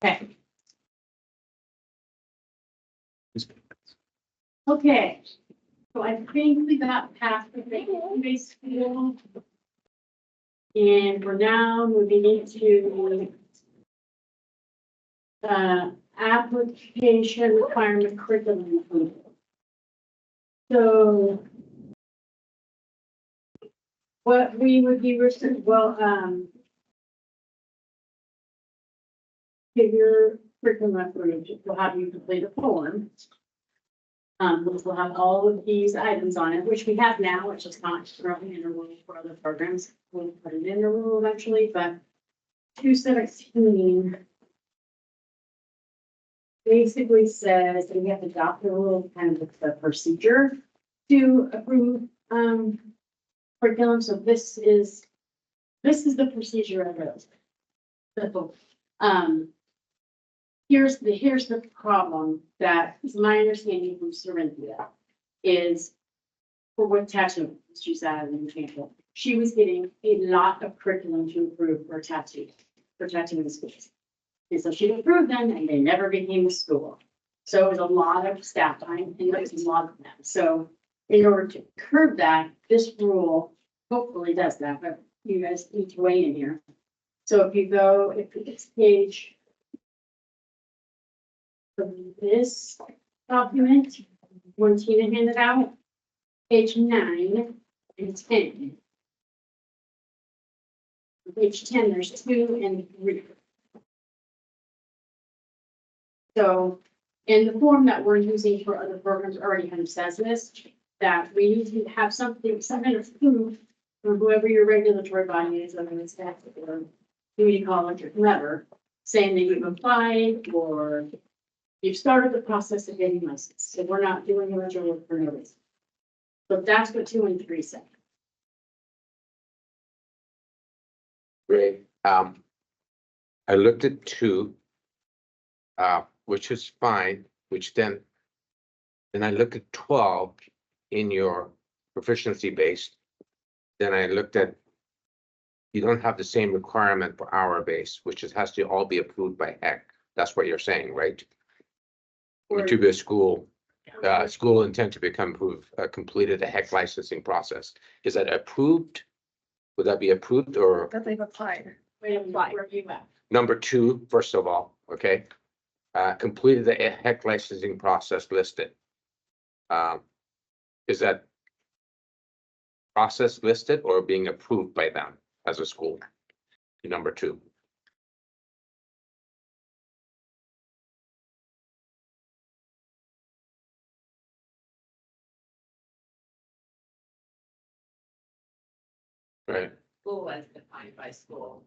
Okay. Okay, so I think we got past the base school. And we're now moving into application requirement curriculum approval. So what we would be, get your curriculum approved, we'll have you complete a form. Which will have all of these items on it, which we have now, which is not currently in a rule for other programs. We'll put it in the rule eventually, but 217 basically says that we have to adopt the rule, kind of the procedure to approve curriculum. So this is the procedure of it. Here's the problem that is my understanding from Serenthia is for what tattoo she's at an example. She was getting a lot of curriculum to approve for tattoo in the schools. And so she approved them and they never became a school. So it was a lot of staff time and there was a lot of them. So in order to curb that, this rule hopefully does that, but you guys need to weigh in here. So if it's page from this document, when Tina handed out, page 9 and 10. Page 10, there's 2 and 3. So in the form that we're using for other programs already kind of says this, that we need to have some kind of proof from whoever your regulatory body is, whether it's staff or community college or whoever, saying that you've applied or you've started the process of getting licensed. So we're not doing original work for no reason. So that's what 2 and 3 say. Great. I looked at 2, which is fine, which then I looked at 12 in your proficiency based. Then I looked at, you don't have the same requirement for hour base, which has to all be approved by HEC. That's what you're saying, right? Or to be a school, school intent to become completed a HEC licensing process. Is that approved? Would that be approved or? That they've applied. Where you at? Number 2, first of all, okay. Completed the HEC licensing process listed. Is that process listed or being approved by them as a school? Number 2. Right. School as defined by school.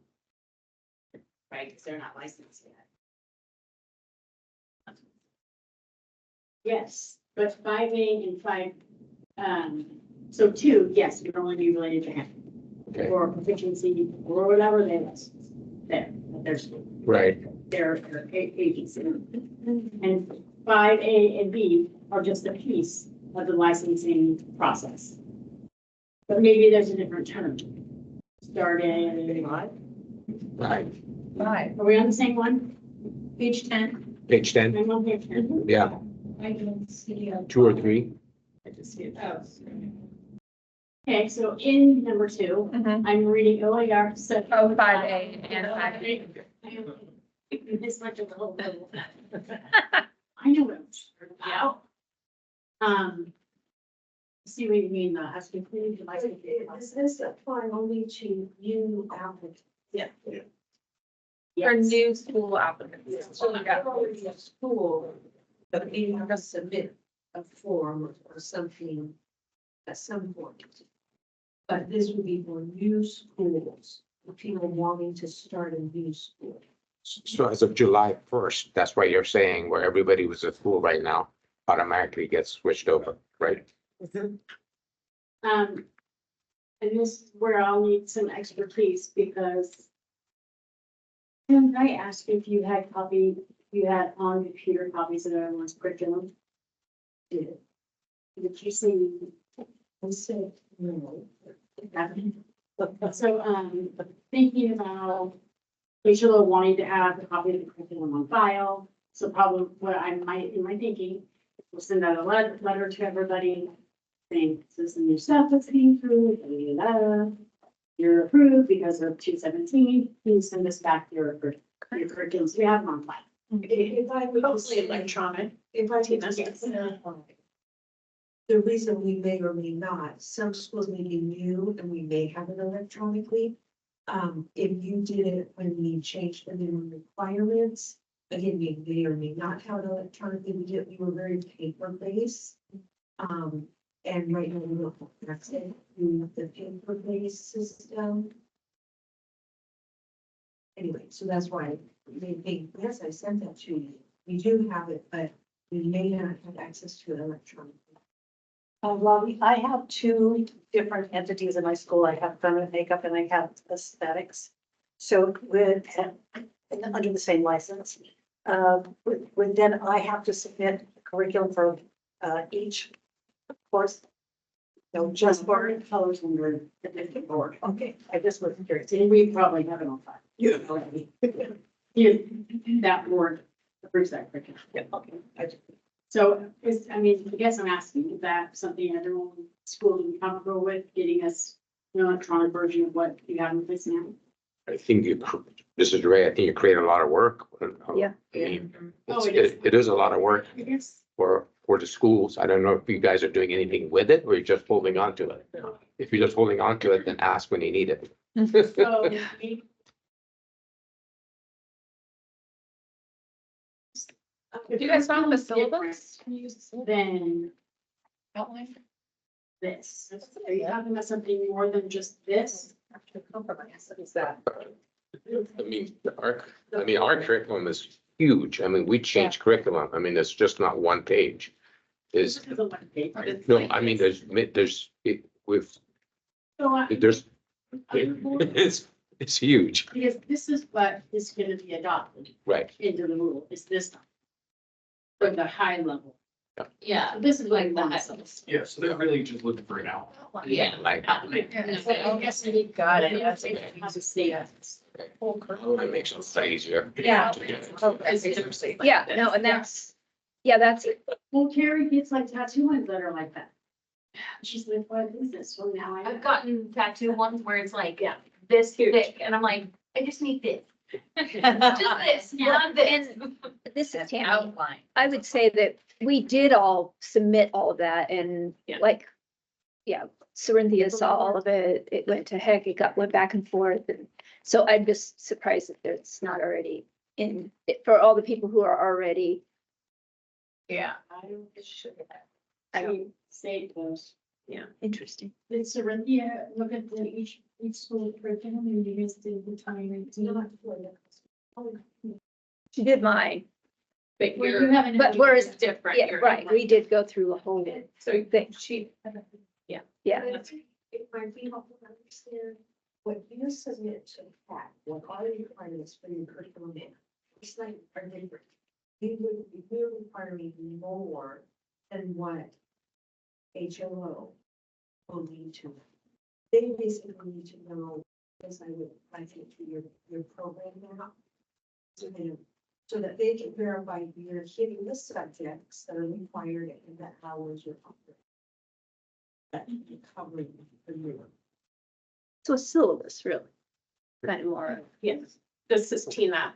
Right, because they're not licensed yet. Yes, but 5A and 5, so 2, yes, it can only be related to HEC. Okay. Or proficiency or whatever they license there at their school. Right. Their agency. And 5A and B are just a piece of the licensing process. But maybe there's a different term. Starting. Right. Right. Are we on the same one? Page 10? Page 10. I'm on page 10. Yeah. I don't see. 2 or 3. I just see it. Oh. Okay, so in number 2, I'm reading OER. So 5A and 5A. This much of the whole thing. I know what I'm about. See what you mean, has completed the license. Is this applying only to new applicants? Yeah. For Yes. new school applicants. So we got already a school, but we have to submit a form or something at some point. But this would be for new schools, for people wanting to start a new school. So as of July 1st, that's what you're saying, where everybody was at school right now automatically gets switched over, right? And this is where I'll need some expertise because can I ask if you had on computer copies of everyone's curriculum? Did you see? I said, no. So, thinking about HLO wanting to have a copy of the curriculum on file. So probably what I might, in my thinking, we'll send out a letter to everybody saying, this is the new stuff that's being approved, you're approved because of 217, please send us back your curriculums, we have them on file. If I would just Hopefully say, electronic. if I could just Yes. clarify. The reason we may or may not, some schools may be new and we may have it electronically. If you did it when we changed the minimum requirements, again, we may or may not have it electronically, we were very paper-based. And right now we don't have access to the paper-based system. Anyway, so that's why they think, yes, I sent that to you. We do have it, but we may not have access to it electronically. Well, I have two different entities in my school. I have feminine makeup and I have aesthetics. So under the same license. Then I have to submit a curriculum for each course. No, just for, Colors and the different board. okay, I just was curious. And we probably have it on file. Yeah. Already. Yeah, that board approves that curriculum. Yeah, okay. So I mean, I guess I'm asking, is that something everyone in school would be comfortable with, getting us an electronic version of what you have in place now? I think this is Ray, I think you create a lot of work. Yeah. I mean, Oh, it is a lot of work Yes. for the schools. I don't know if you guys are doing anything with it or you're just holding on to it. If you're just holding on to it, then ask when you need it. So we Do you guys found the different syllabus? Can you use the syllabus Than outline? this. Are you talking about something more than just this? Compromise, is that? I mean, our curriculum is huge. I mean, we change curriculum. I mean, it's just not one page. Is, This is a one paper. no, I mean, there's, it's huge, Because this is what is gonna be adopted right? into the rule, is this. From the high level. Yeah. So this is like the high That. level. Yeah, so they're really just looking for an outline. Yeah. Like, So I guess we Got it. That's how to say it. it makes it so easier. Yeah. Yeah, no, and that's, yeah, that's, Well, Carrie gets like tattoo ones that are like that. She's like, what is this? Well, now I. I've gotten tattoo ones where it's like Yeah. this thick, and I'm like, I just need this. Just this, not this. This is Tammy. outline. I would say that we did all submit all of that and Yeah. like, yeah, Cerinthia saw all of it. It went to heck, went back and forth. And so I'm just surprised that it's not already in, for all the people who are already, Yeah. I don't I don't, should say those. interesting. Did Cerinthia look at each school curriculum and you guys did the time? She did mine, But Well, you you're, haven't. but whereas, different. yeah, You're right, we did go through a whole So thing. she, Yeah, It might be helpful to understand what you submit to Pat, what are the requirements for your curriculum now? It's like, are different. You're requiring more than what HLO will need to. Know. They basically need to know, as I would, I think, to your program now. So that they can verify you're hitting the subjects that are required and the hours you're offering. That you're covering the year. so a syllabus, really. Kind of more, yes, this is Tina.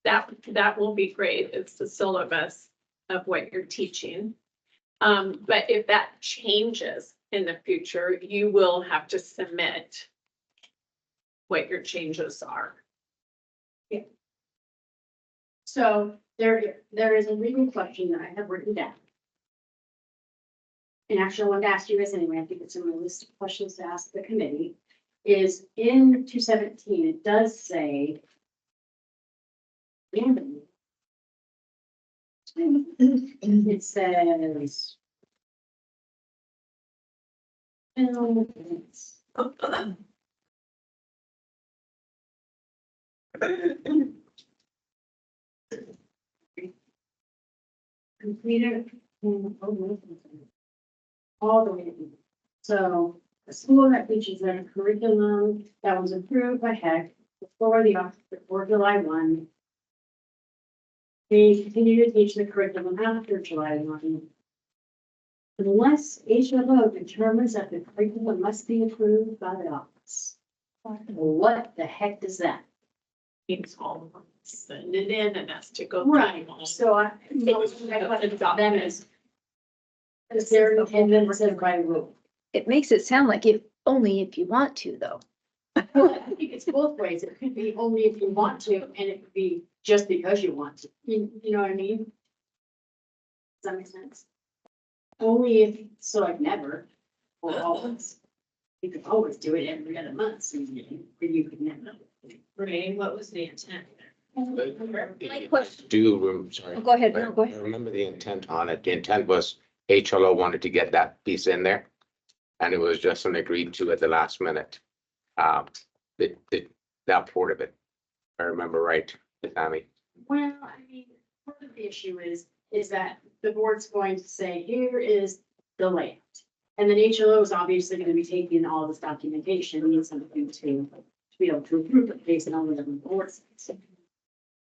That will be great. It's the syllabus of what you're teaching. But if that changes in the future, you will have to submit what your changes are. So there is a legal question that I have written down. And actually, I wanted to ask you guys anyway, I think it's in my list of questions to ask the committee, is in 217, it does say. It says. Completed. All the way. So a school that teaches a curriculum that was approved by HEC before July 1. They continue to teach the curriculum after July 1. Unless HLO determines that the curriculum must be approved by the office. What the heck does that? Means all of them send it in and has to go. Right, through. so I them is their intended said by rule. It makes it sound like if, only if you want to, though. Well, I think it's both ways. It could be only if you want to, and it could be just because you want to. You know what I mean? Does that make sense? Only if, so like never, or always. You could always do it every other month, so you could never. Renee, what was the intent? My question- Sorry. Oh, go ahead, no, go I ahead. remember the intent on it. The intent was HLO wanted to get that piece in there. And it was just an agreed to at the last minute. That part of it. If I remember right, Tammy. Well, I mean, part of the issue is that the board's going to say, here is the layout. And then HLO is obviously gonna be taking all this documentation, needs something to be able to approve it based on whatever the board says.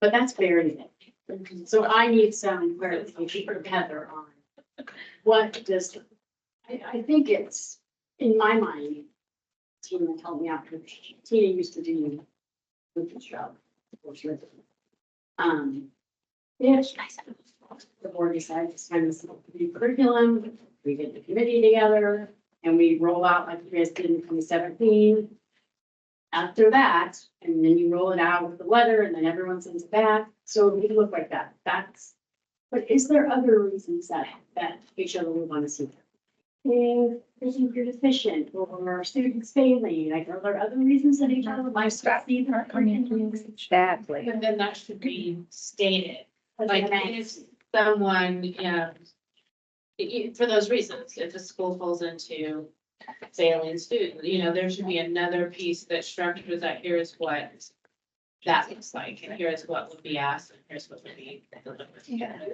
But that's buried in it. So I need some clarification from Heather on what does, I think it's, in my mind, Tina told me after, Tina used to do Lucas job. If the board decides to send us a new curriculum, we get the committee together and we roll out like you guys did in 2017. After that, and then you roll it out with the letter and then everyone sends it back. So it would look like that. But is there other reasons that HLO would want to see that? If they think you're deficient or students failing, like are there other reasons that HLO would like to see their curriculum? Exactly. But then that should be stated, Like, like if someone, for those reasons, if a school falls into failing student, there should be another piece that structures that, here's what that looks like, and here's what would be asked, and here's what would be delivered.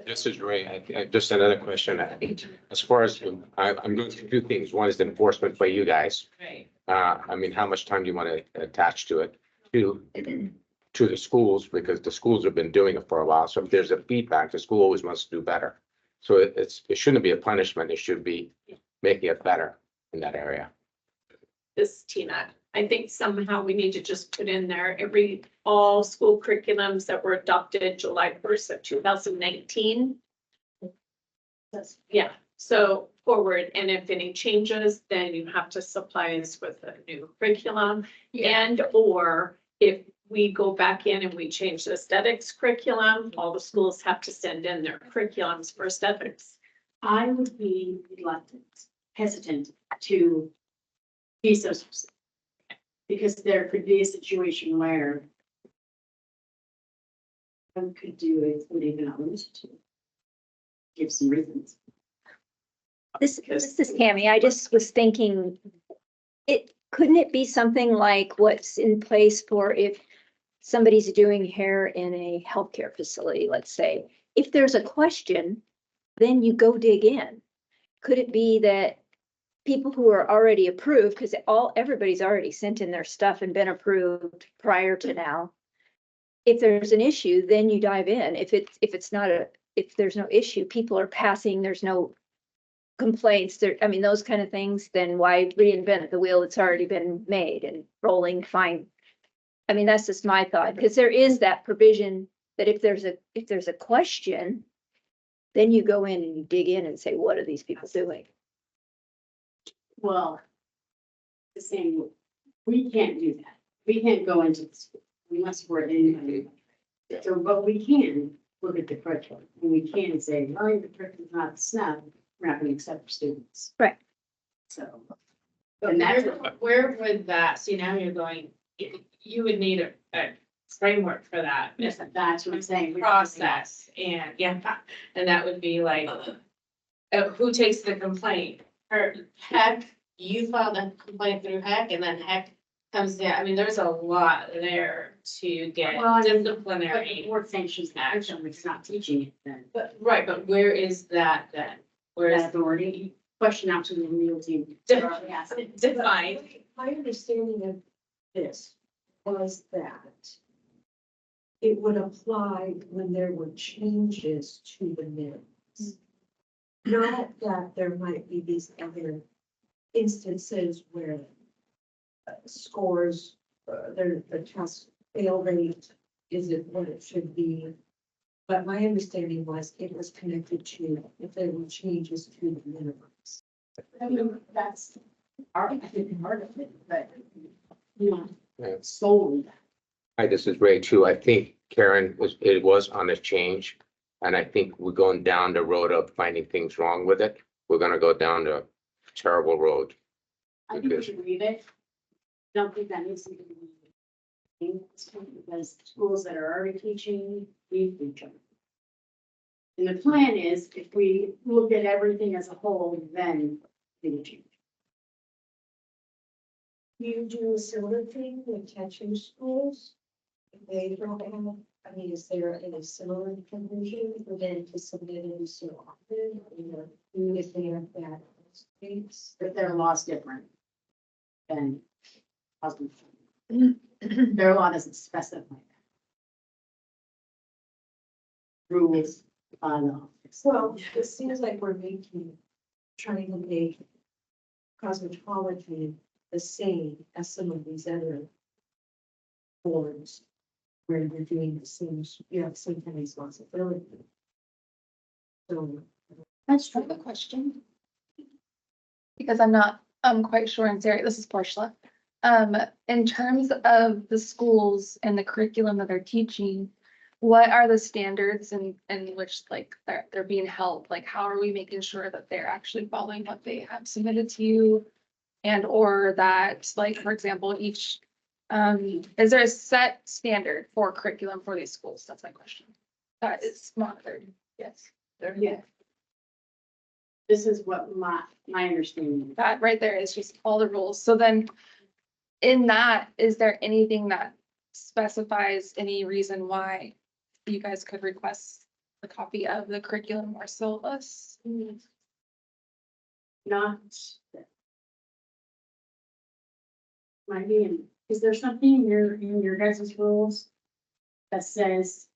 This is Ray. Just another question. As far as, I'm doing two things. One is the enforcement by you guys. Right. I mean, how much time do you want to attach to it? To the schools, because the schools have been doing it for a while. So if there's a feedback, the school always wants to do better. So it shouldn't be a punishment. It should be making it better in that area. This, Tina, I think somehow we need to just put in there all school curriculums that were adopted July 1st of 2019. Yeah, so forward, and if any changes, then you have to supply us with a new curriculum. And or if we go back in and we change the aesthetics curriculum, all the schools have to send in their curriculums for aesthetics. I would be hesitant to be so specific. Because there could be a situation where one could do it, would even not lose to. Give some reasons. This is Tammy. I just was thinking, couldn't it be something like what's in place for if somebody's doing hair in a healthcare facility, let's say, if there's a question, then you go dig in. Could it be that people who are already approved, because everybody's already sent in their stuff and been approved prior to now. If there's an issue, then you dive in. If there's no issue, people are passing, there's no complaints, those kind of things, then why reinvent the wheel that's already been made and rolling fine? That's just my thought, because there is that provision that if there's a question, then you go in and you dig in and say, what are these people doing? Well, the same, we can't do that. We can't go into the school unless we're in. So, but we can look at the curriculum and we can say, oh, the curriculum's not snub, we're not going to accept students. Right. So. But And that's, where would that, see, now you're going, you would need a framework for that. that's what I'm saying. Process, and that would be like, who takes the complaint? Heck, you filed a complaint through Heck, and then Heck comes down. There's a lot there to get Well, But the disciplinary. board sanctions action, it's not teaching it then. But where is that then? Where That is, authority, question out to the legal team. Define. My understanding of this was that it would apply when there were changes to the minutes. Not that there might be these other instances where scores, the test fail rate isn't what it should be. But my understanding was it was connected to if there were changes to the minimums. I mean, that's our, I think, part of it, but, you know, Yeah. solely that. Hi, this is Ray too. I think Karen it was on a change. And I think we're going down the road of finding things wrong with it. We're gonna go down the terrible road. I think we should leave it. Don't think that needs to be. Because schools that are already teaching, we teach them. And the plan is, if we look at everything as a whole, then they would change. You do a similar thing with tattoo schools? They don't have, I mean, is there any similar condition for them to submit it so often? Or if they have that space? But their law is different than husband. Their law doesn't specify that. Rules, law. Well, it seems like we're trying to make cosmetology the same as some of these other boards where you're doing the same, you have the same kind of responsibility. So, That's I have a question. Because I'm quite sure, and Sarah, this is Portia. In terms of the schools and the curriculum that they're teaching, what are the standards in which like they're being held? Like, how are we making sure that they're actually following what they have submitted to you? And or that, like, for example, each, is there a set standard for curriculum for these schools? That's my question. That is monitored, yes. Yeah. This is what my understanding. That right there is just all the rules. So then in that, is there anything that specifies any reason why you guys could request a copy of the curriculum or syllabus? Not. Might be, is there something in your guys' rules that says?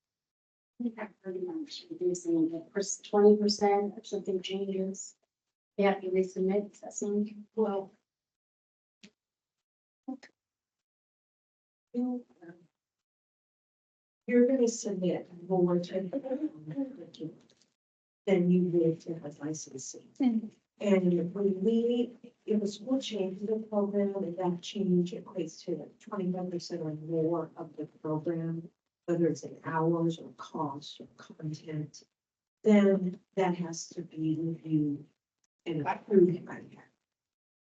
I think I've pretty much reducing the 20% if something changes. They have to resubmit, is that something? well. You're gonna submit more to than you would to a licensing. Mhm. And when if a school changes the program, and that change equates to 25% or more of the program, whether it's in hours or cost or content, then that has to be reviewed and approved by you.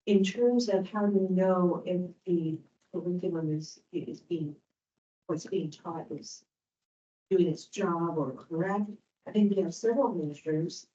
In terms of how to know if the curriculum is being, what's being taught is doing its job or correct, I think we have several measures.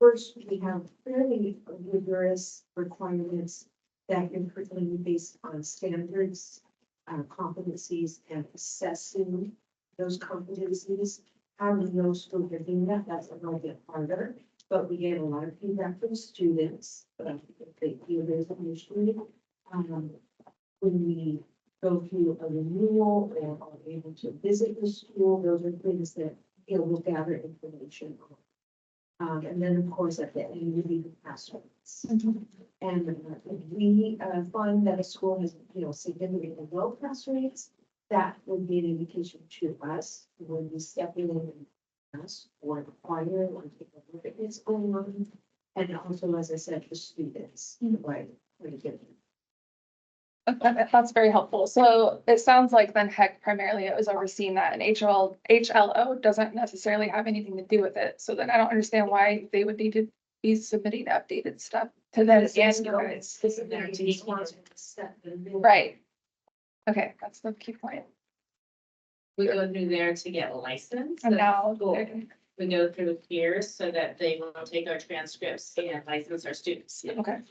First, we have fairly rigorous requirements that your curriculum is based on standards, competencies, and assessing those competencies. How do you know schools are doing that? That's a little bit harder, but we get a lot of feedback from students. If they feel there's an issue. When we go through a renewal or are able to visit the school, those are things that we'll gather information on. And then, of course, at the end, we leave the pass rates. And if we find that a school has, significantly low pass rates, that would be an indication to us when we step in and ask or inquire or take a look at what's going on. And also, as I said, the students, right, when you get them. Okay, that's very helpful. So it sounds like then HEC primarily it was overseeing that, and HLO doesn't necessarily have anything to do with it. So then I don't understand why they would need to be submitting updated stuff to them and you guys. This is their responsible to set the minimum. Right. Okay, that's the key point. We go through there to get licensed. And now Cool. they're- We go through here so that they will take our transcripts and license our students. okay.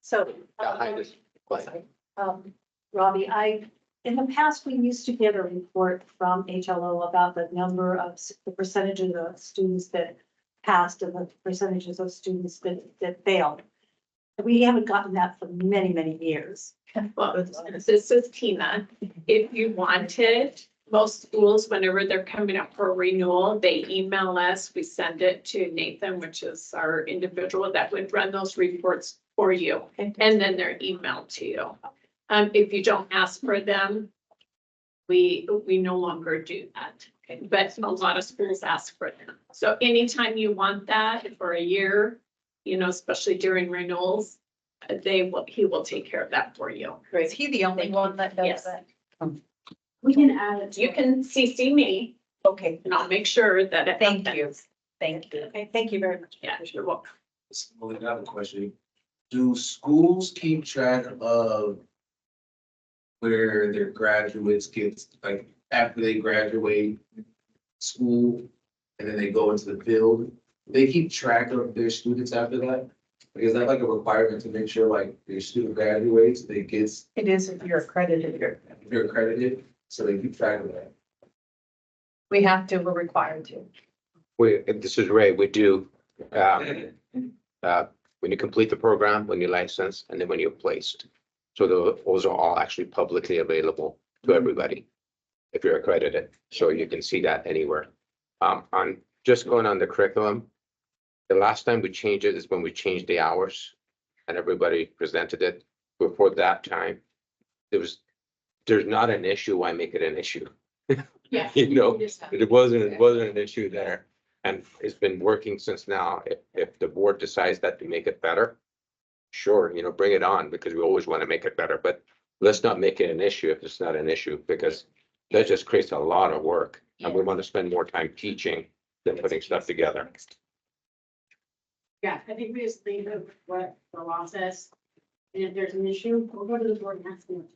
So, Hi, this. Robbie, in the past, we used to get a report from HLO about the number of, the percentage of the students that passed and the percentages of students that failed. We haven't gotten that for many, many years. Well, this is Tina. If you wanted, most schools, whenever they're coming up for renewal, they email us. We send it to Nathan, which is our individual that would run those reports for you. And then they're emailed to you. If you don't ask for them, we no longer do that. But a lot of schools ask for them. So anytime you want that for a year, you know, especially during renewals, he will take care of that for you. Is he the only one that does Yes. that? We can add it. You can CC me Okay, and I'll make sure that it thank you. happens. Thank you. Okay, thank you very much. Yeah, you're welcome. Well, I have a question. Do schools keep track of where their graduates get, like, after they graduate school and then they go into the field? They keep track of their students after that? Like, is that like a requirement to make sure like your student graduates, they get, It is if you're accredited. if they're accredited, so they keep track of that? We have to, we're required to. This is Ray, we do, when you complete the program, when you're licensed, and then when you're placed. So those are all actually publicly available to everybody, if you're accredited, so you can see that anywhere. On, just going on the curriculum, the last time we changed it is when we changed the hours, and everybody presented it. Before that time, there's not an issue, why make it an issue? Yeah. You know, it wasn't an issue there. And it's been working since now. If the board decides that to make it better, sure, you know, bring it on, because we always want to make it better, but let's not make it an issue if it's not an issue, because that just creates a lot of work. And we want to spend more time teaching than putting stuff together. Yeah, I think we just leave it with what the law says. And if there's an issue, we'll go to the board and ask them.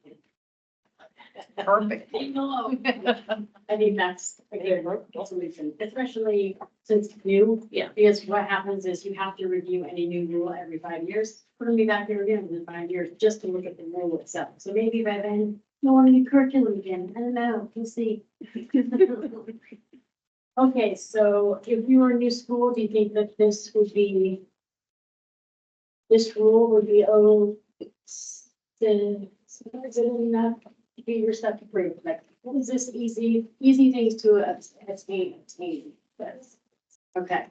Perfect. I think that's a good solution, especially since it's new. Yeah. Because what happens is you have to review any new rule every 5 years. We're gonna be back here again in 5 years just to look at the rule itself. So maybe by then, you'll want a new curriculum again. I don't know, we'll see. Okay, so if you were a new school, do you think that this rule would be, enough to get your stuff approved? Like, what is this easy things to obtain? Yes. Okay.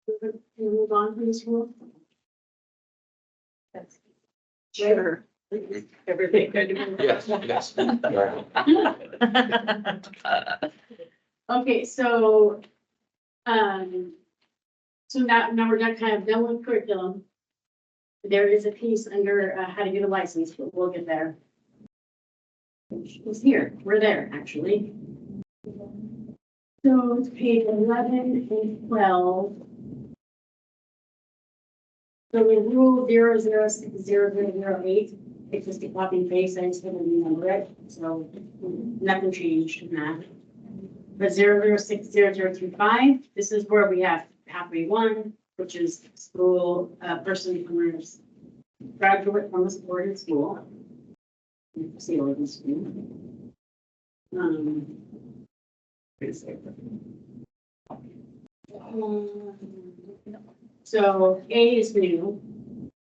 Can we move on from this rule? Sure. Everything good. Yes, yes. Right. Okay, so, so now we're done kind of done with curriculum. There is a piece under how to get a license, but we'll get there. It's here, we're there, actually. So it's page 11 and 12. So the rule 0060008, it's just a copy and paste, I just didn't remember it, so nothing changed in that. But 0060025, this is where we have pathway 1, which is school, person who is graduate from a supported school. See all of this. So A is new.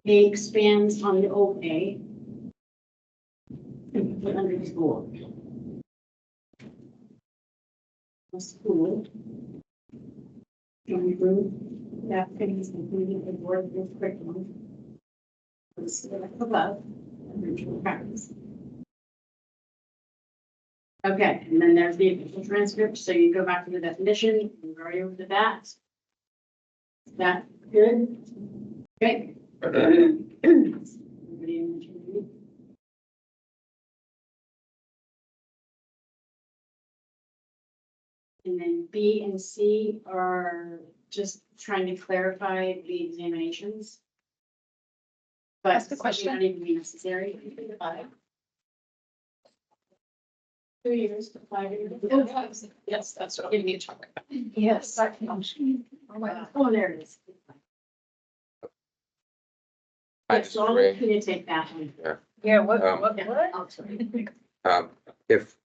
A expands on the old A. And put under the school. A school. Can we that things including the board with curriculum. Above, original practice. Okay, and then there's the official transcript, so you go back to the definition, we've already over to that. Is that good? Okay. Everybody in the community? And then B and C are just trying to clarify the examinations. But Ask a question. May not even be necessary. 2 years, 5 years. Yes, that's what we need to talk about. Yes. Oh, there it is. Hi, Yeah, this is so I'm Ray. gonna take that one. Yeah, what? Yeah, I'll tell you. If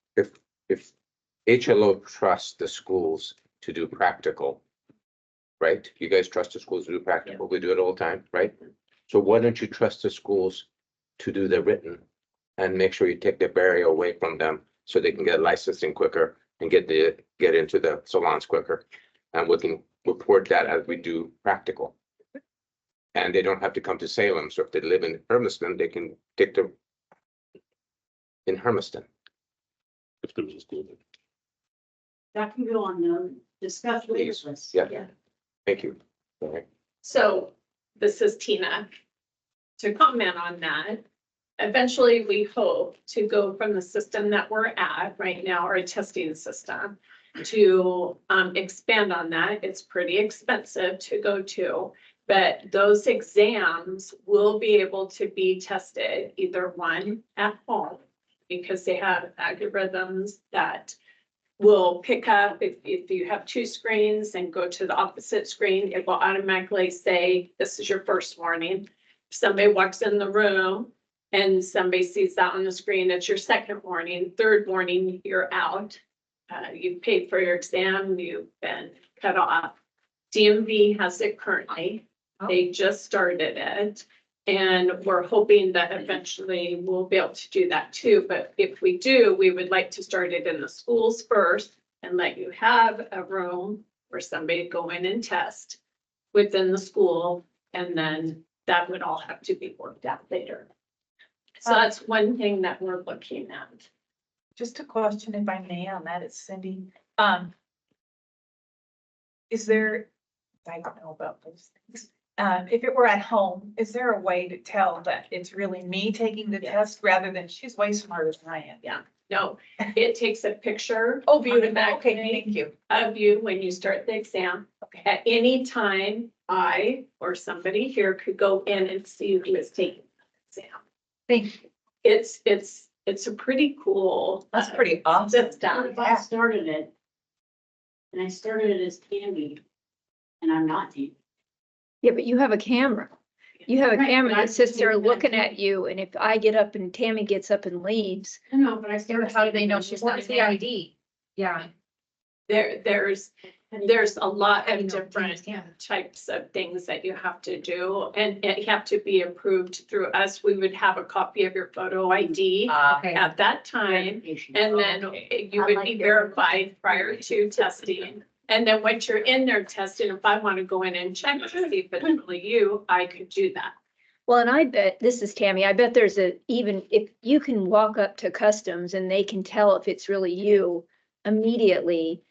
HLO trusts the schools to do practical. Right? You guys trust the schools to do practical. We do it all the time, right? So why don't you trust the schools to do the written? And make sure you take the barrier away from them so they can get licensing quicker and get into the salons quicker. And we can report that as we do practical. And they don't have to come to Salem. So if they live in Hermiston, they can take the in Hermiston. If there was a school there. That can go on the discuss later list. Yeah. Thank you. All right. So this is Tina. To comment on that, eventually we hope to go from the system that we're at right now, our testing system, to expand on that. It's pretty expensive to go to, but those exams will be able to be tested either one at home because they have algorithms that will pick up if you have two screens and go to the opposite screen, it will automatically say, this is your first warning. If somebody walks in the room and somebody sees that on the screen, it's your second warning. Third warning, you're out. You've paid for your exam, you've been cut off. DMV has it currently. They just started it. And we're hoping that eventually we'll be able to do that too. But if we do, we would like to start it in the schools first and let you have a room where somebody go in and test within the school. And then that would all have to be worked out later. So that's one thing that we're looking at. Just a question, if I may, on that, it's Cindy. Is there, I don't know about those things. If it were at home, is there a way to tell that it's really me taking the test rather than she's way smarter than I am? Yeah, no, it takes a picture. Oh, beautiful. automatically Okay, thank you. Of you when you start the exam. Okay. At any time, I or somebody here could go in and see who is taking the exam. Thank you. It's a pretty cool. That's pretty awesome. System. I started it. And I started it as Tammy. And I'm not Tammy. Yeah, but you have a camera. You have a Right, camera but I that sits there can see looking that. at you, and if I get up and Tammy gets up and leaves, No, but I started. How do they know she's not the ID? Yeah. There's a lot I of know, different yeah. types of things that you have to do, and it have to be approved through us. We would have a copy of your photo ID Okay. at that time, and then you would be verified prior to testing. And then once you're in there testing, if I want to go in and check to see if it's really you, I could do that. well, and I bet, this is Tammy, I bet there's even if you can walk up to customs and they can tell if it's really you immediately,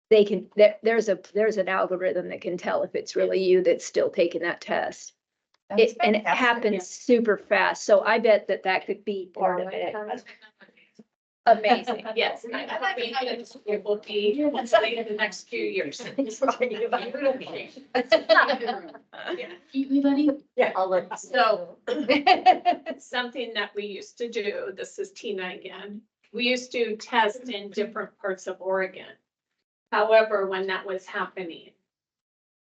they can, there's an algorithm that can tell if it's really you that's still taking that test. That's And it fantastic. happens super fast, so I bet that could be part of it. Amazing, yes. And I think it will be hopefully in the next few years. Keep me, buddy? Yeah, I'll let. So something that we used to do, this is Tina again, we used to test in different parts of Oregon. However, when that was happening,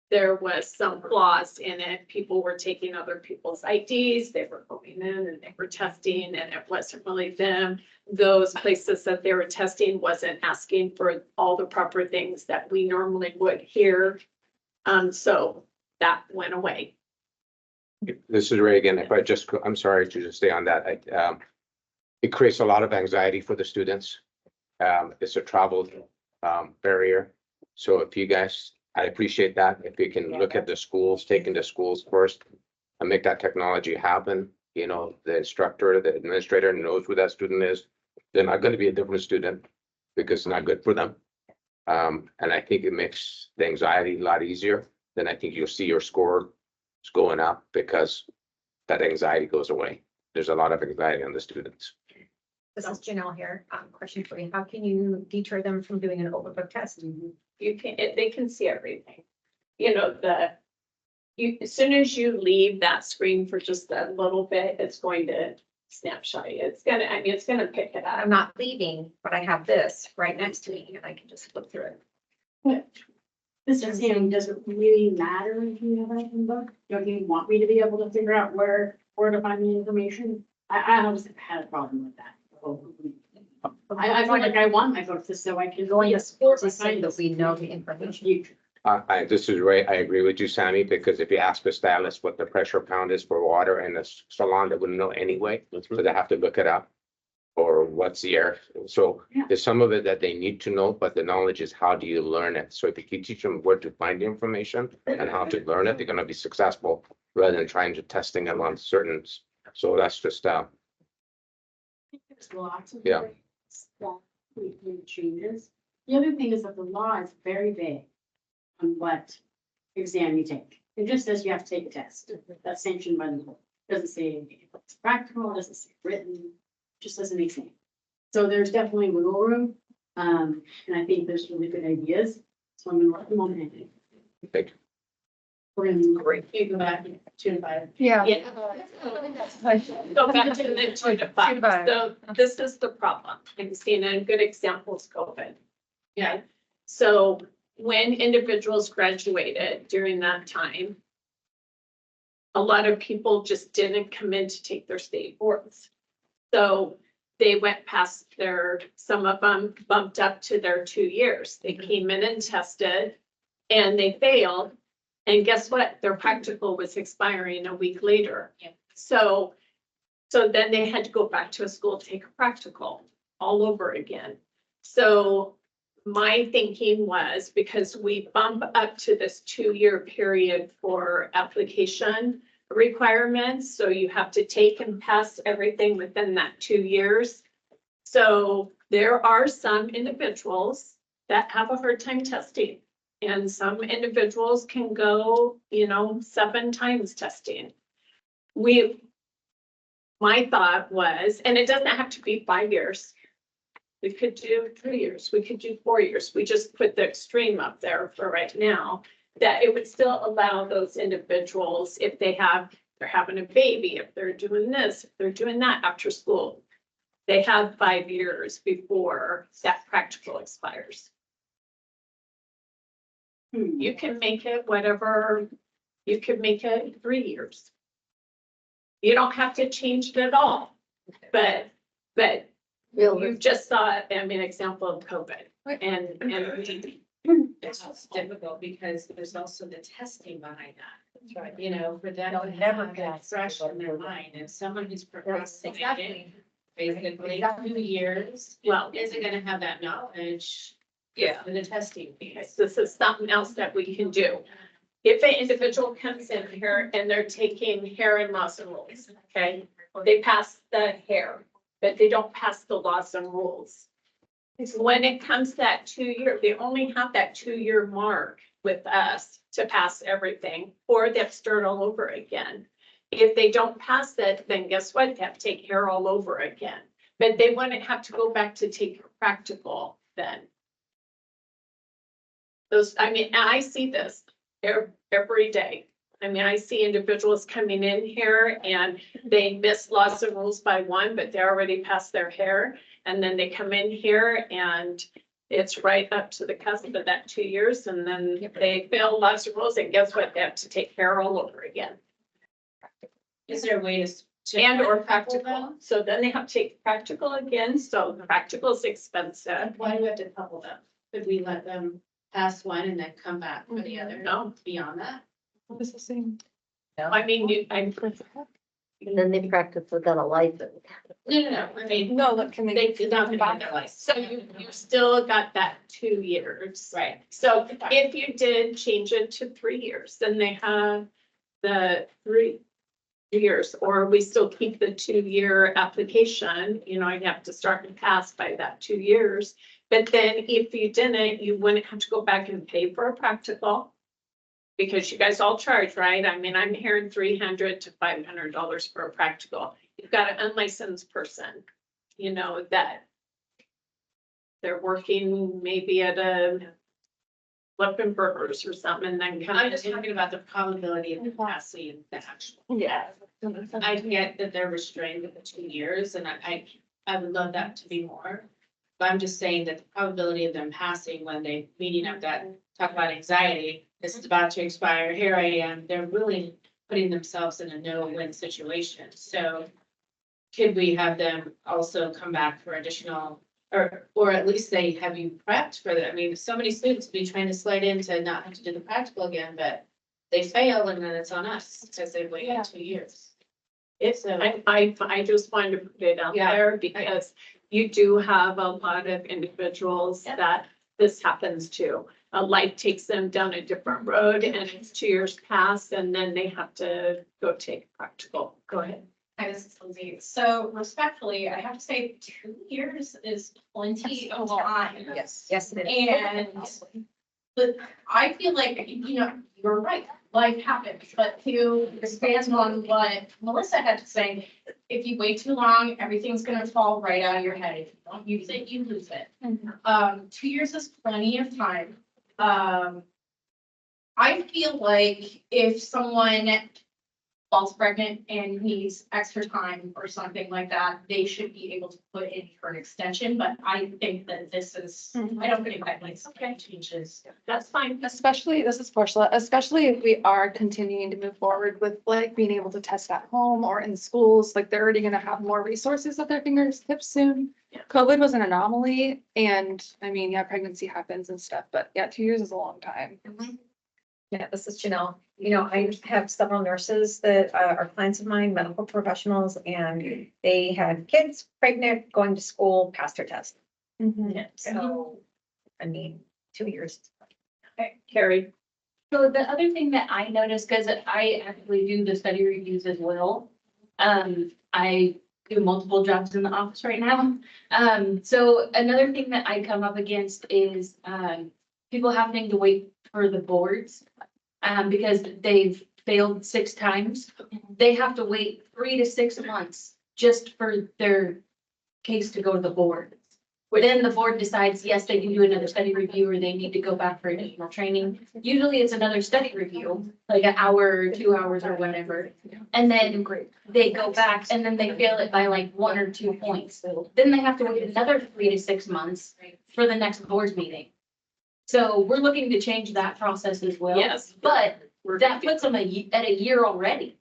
there was some flaws in it. People were taking other people's IDs, they were going in and they were testing and it wasn't really them. Those places that they were testing wasn't asking for all the proper things that we normally would here. So that went away. This is Ray again. If I just, I'm sorry to just stay on that. It creates a lot of anxiety for the students. It's a travel barrier. So if you guys, I appreciate that. If you can look at the schools, taking the schools first and make that technology happen, you know, the instructor, the administrator knows who that student is. They're not going to be a different student because it's not good for them. And I think it makes the anxiety a lot easier. Then I think you'll see your score is going up because that anxiety goes away. There's a lot of anxiety on the students. This is Janelle here. Question for you. How can you deter them from doing an overbook test? You can, they can see everything. You know, as soon as you leave that screen for just a little bit, it's going to snapshot you. It's gonna pick it I'm up. not leaving, but I have this right next to me and I can just flip through it. This is saying, does it really matter if you have an open book? Don't you want me to be able to figure out where to find the information? I always had a problem with that. I feel like I want my vote so I can. Going be to a school sports so that scientist we know in the information. future. This is Ray. I agree with you, Sammy, because if you ask the stylist what the pressure pound is for water in a salon, they wouldn't know anyway. So they have to look it up. Or what's the air. So Yeah. there's some of it that they need to know, but the knowledge is how do you learn it? So if you can teach them where to find the information and how to learn it, they're gonna be successful rather than trying to testing them on certain. So that's just, There's lots of. Yeah. ways that we can changes. The other thing is that the law is very vague on what exam you take. It just says you have to take a test. That's sanctioned by the law. Doesn't say if it's practical, doesn't say written, just doesn't make sense. So there's definitely wiggle room. And I think there's really good ideas. So I'm gonna let them on it. Thank you. We're gonna. Great. You go back to 5. Yeah. Yeah. Go back to the 2 to 5. 2 to 5. So this is the problem. I'm seeing a good example is COVID. Yeah. So when individuals graduated during that time, a lot of people just didn't come in to take their state boards. So they went past some of them bumped up to their 2 years. They came in and tested and they failed. And guess what? Their practical was expiring a week later. Yeah. So then they had to go back to a school, take a practical all over again. So my thinking was because we bump up to this 2-year period for application requirements, so you have to take and pass everything within that 2 years. So there are some individuals that have a hard time testing. And some individuals can go, 7 times testing. My thought was, and it doesn't have to be 5 years. We could do 3 years, we could do 4 years. We just put the extreme up there for right now. That it would still allow those individuals, if they're having a baby, if they're doing this, if they're doing that after school. They have 5 years before that practical expires. You can make it whatever, you could make it 3 years. You don't have to change it at all, but you just saw, example of COVID and It's just difficult because there's also the testing behind that. That's right. For them They'll to never have get that fresh in their mind, and someone who's procrastinating basically Exactly. 2 years, well, isn't gonna have that knowledge. Yeah. For the testing okay, piece. this is something else that we can do. If an individual comes in here and they're taking hair and laws and rules, okay? They pass the hair, but they don't pass the laws and rules. When it comes to that 2-year, they only have that 2-year mark with us to pass everything, or they have to start all over again. If they don't pass that, then guess what? They have to take hair all over again. But they wouldn't have to go back to take practical then. I see this every day. I see individuals coming in here and they miss laws and rules by 1, but they already passed their hair. And then they come in here and it's right up to the cusp of that 2 years. And then they fail laws and rules and guess what? They have to take hair all over again. Is there a way to? And or couple practical. them? So then they have to take practical again. So practical is expensive. Why do we have to couple them? Could we let them pass one and then come back for the other? No, Beyond that? It's the same. And then they practice without a license. No. No, look, can They did not back? get their license. So you still got that 2 years. Right. So if you did change it to 3 years, then they have the 3 years, or we still keep the 2-year application, you have to start and pass by that 2 years. But then if you didn't, you wouldn't have to go back and pay for a practical. Because you guys all charge, right? I'm hearing $300 to $500 for a practical. You've got an unlicensed person, that they're working maybe at a Flippin' Burgers or something, and then come I'm in. just talking about the probability of passing the actual. Yeah. I get that they're restrained with the 2 years, and I would love that to be more. But I'm just saying that the probability of them passing when they meeting up that, talk about anxiety, this is about to expire, here I am, they're really putting themselves in a no-win situation. So could we have them also come back for additional or at least say, have you prepped for that? I mean, so many students be trying to slide in to not have to do the practical again, but they fail and then it's on us because they waited 2 years. It's, So- I just wanted to put it out Yeah. there because you do have a lot of individuals Yeah. that this happens to. A life takes them down a different road and it's 2 years past and then they have to go take practical. Go ahead. Hi, this is Lindsay. So respectfully, I have to say 2 years is plenty of time. Yes. Yes, it is. And but I feel like, you know, you're right, life happens, but to expand on what Melissa had to say, if you wait too long, everything's gonna fall right out of your head. If you don't use it, you lose it. 2 years is plenty of time. I feel like if someone falls pregnant and needs extra time or something like that, they should be able to put in for an extension, but I think that this is, I don't think that makes any changes. That's fine. Especially, this is Portia, especially if we are continuing to move forward with like being able to test at home or in schools, like they're already gonna have more resources at their fingertips soon. Yeah. COVID was an anomaly and I mean, yeah, pregnancy happens and stuff, but yeah, 2 years is a long time. Yeah, this is Janelle. You know, I have several nurses that are clients of mine, medical professionals, and they had kids pregnant, going to school, passed their test. Yeah. So, I mean, 2 years. Carrie. So the other thing that I noticed, because I actually do the study reviews as well. I do multiple jobs in the office right now. So another thing that I come up against is, people having to wait for the boards. Because they've failed 6 times. They have to wait 3 to 6 months just for their case to go to the board. Then the board decides, yes, they can do another study review or they need to go back for additional training. Usually it's another study review, like an hour, 2 hours or whatever. And then they go back and then they fail it by like 1 or 2 points. Then they have to wait another 3 to 6 months for the next board meeting. So we're looking to change that process as well. Yes. But that puts them at a year already.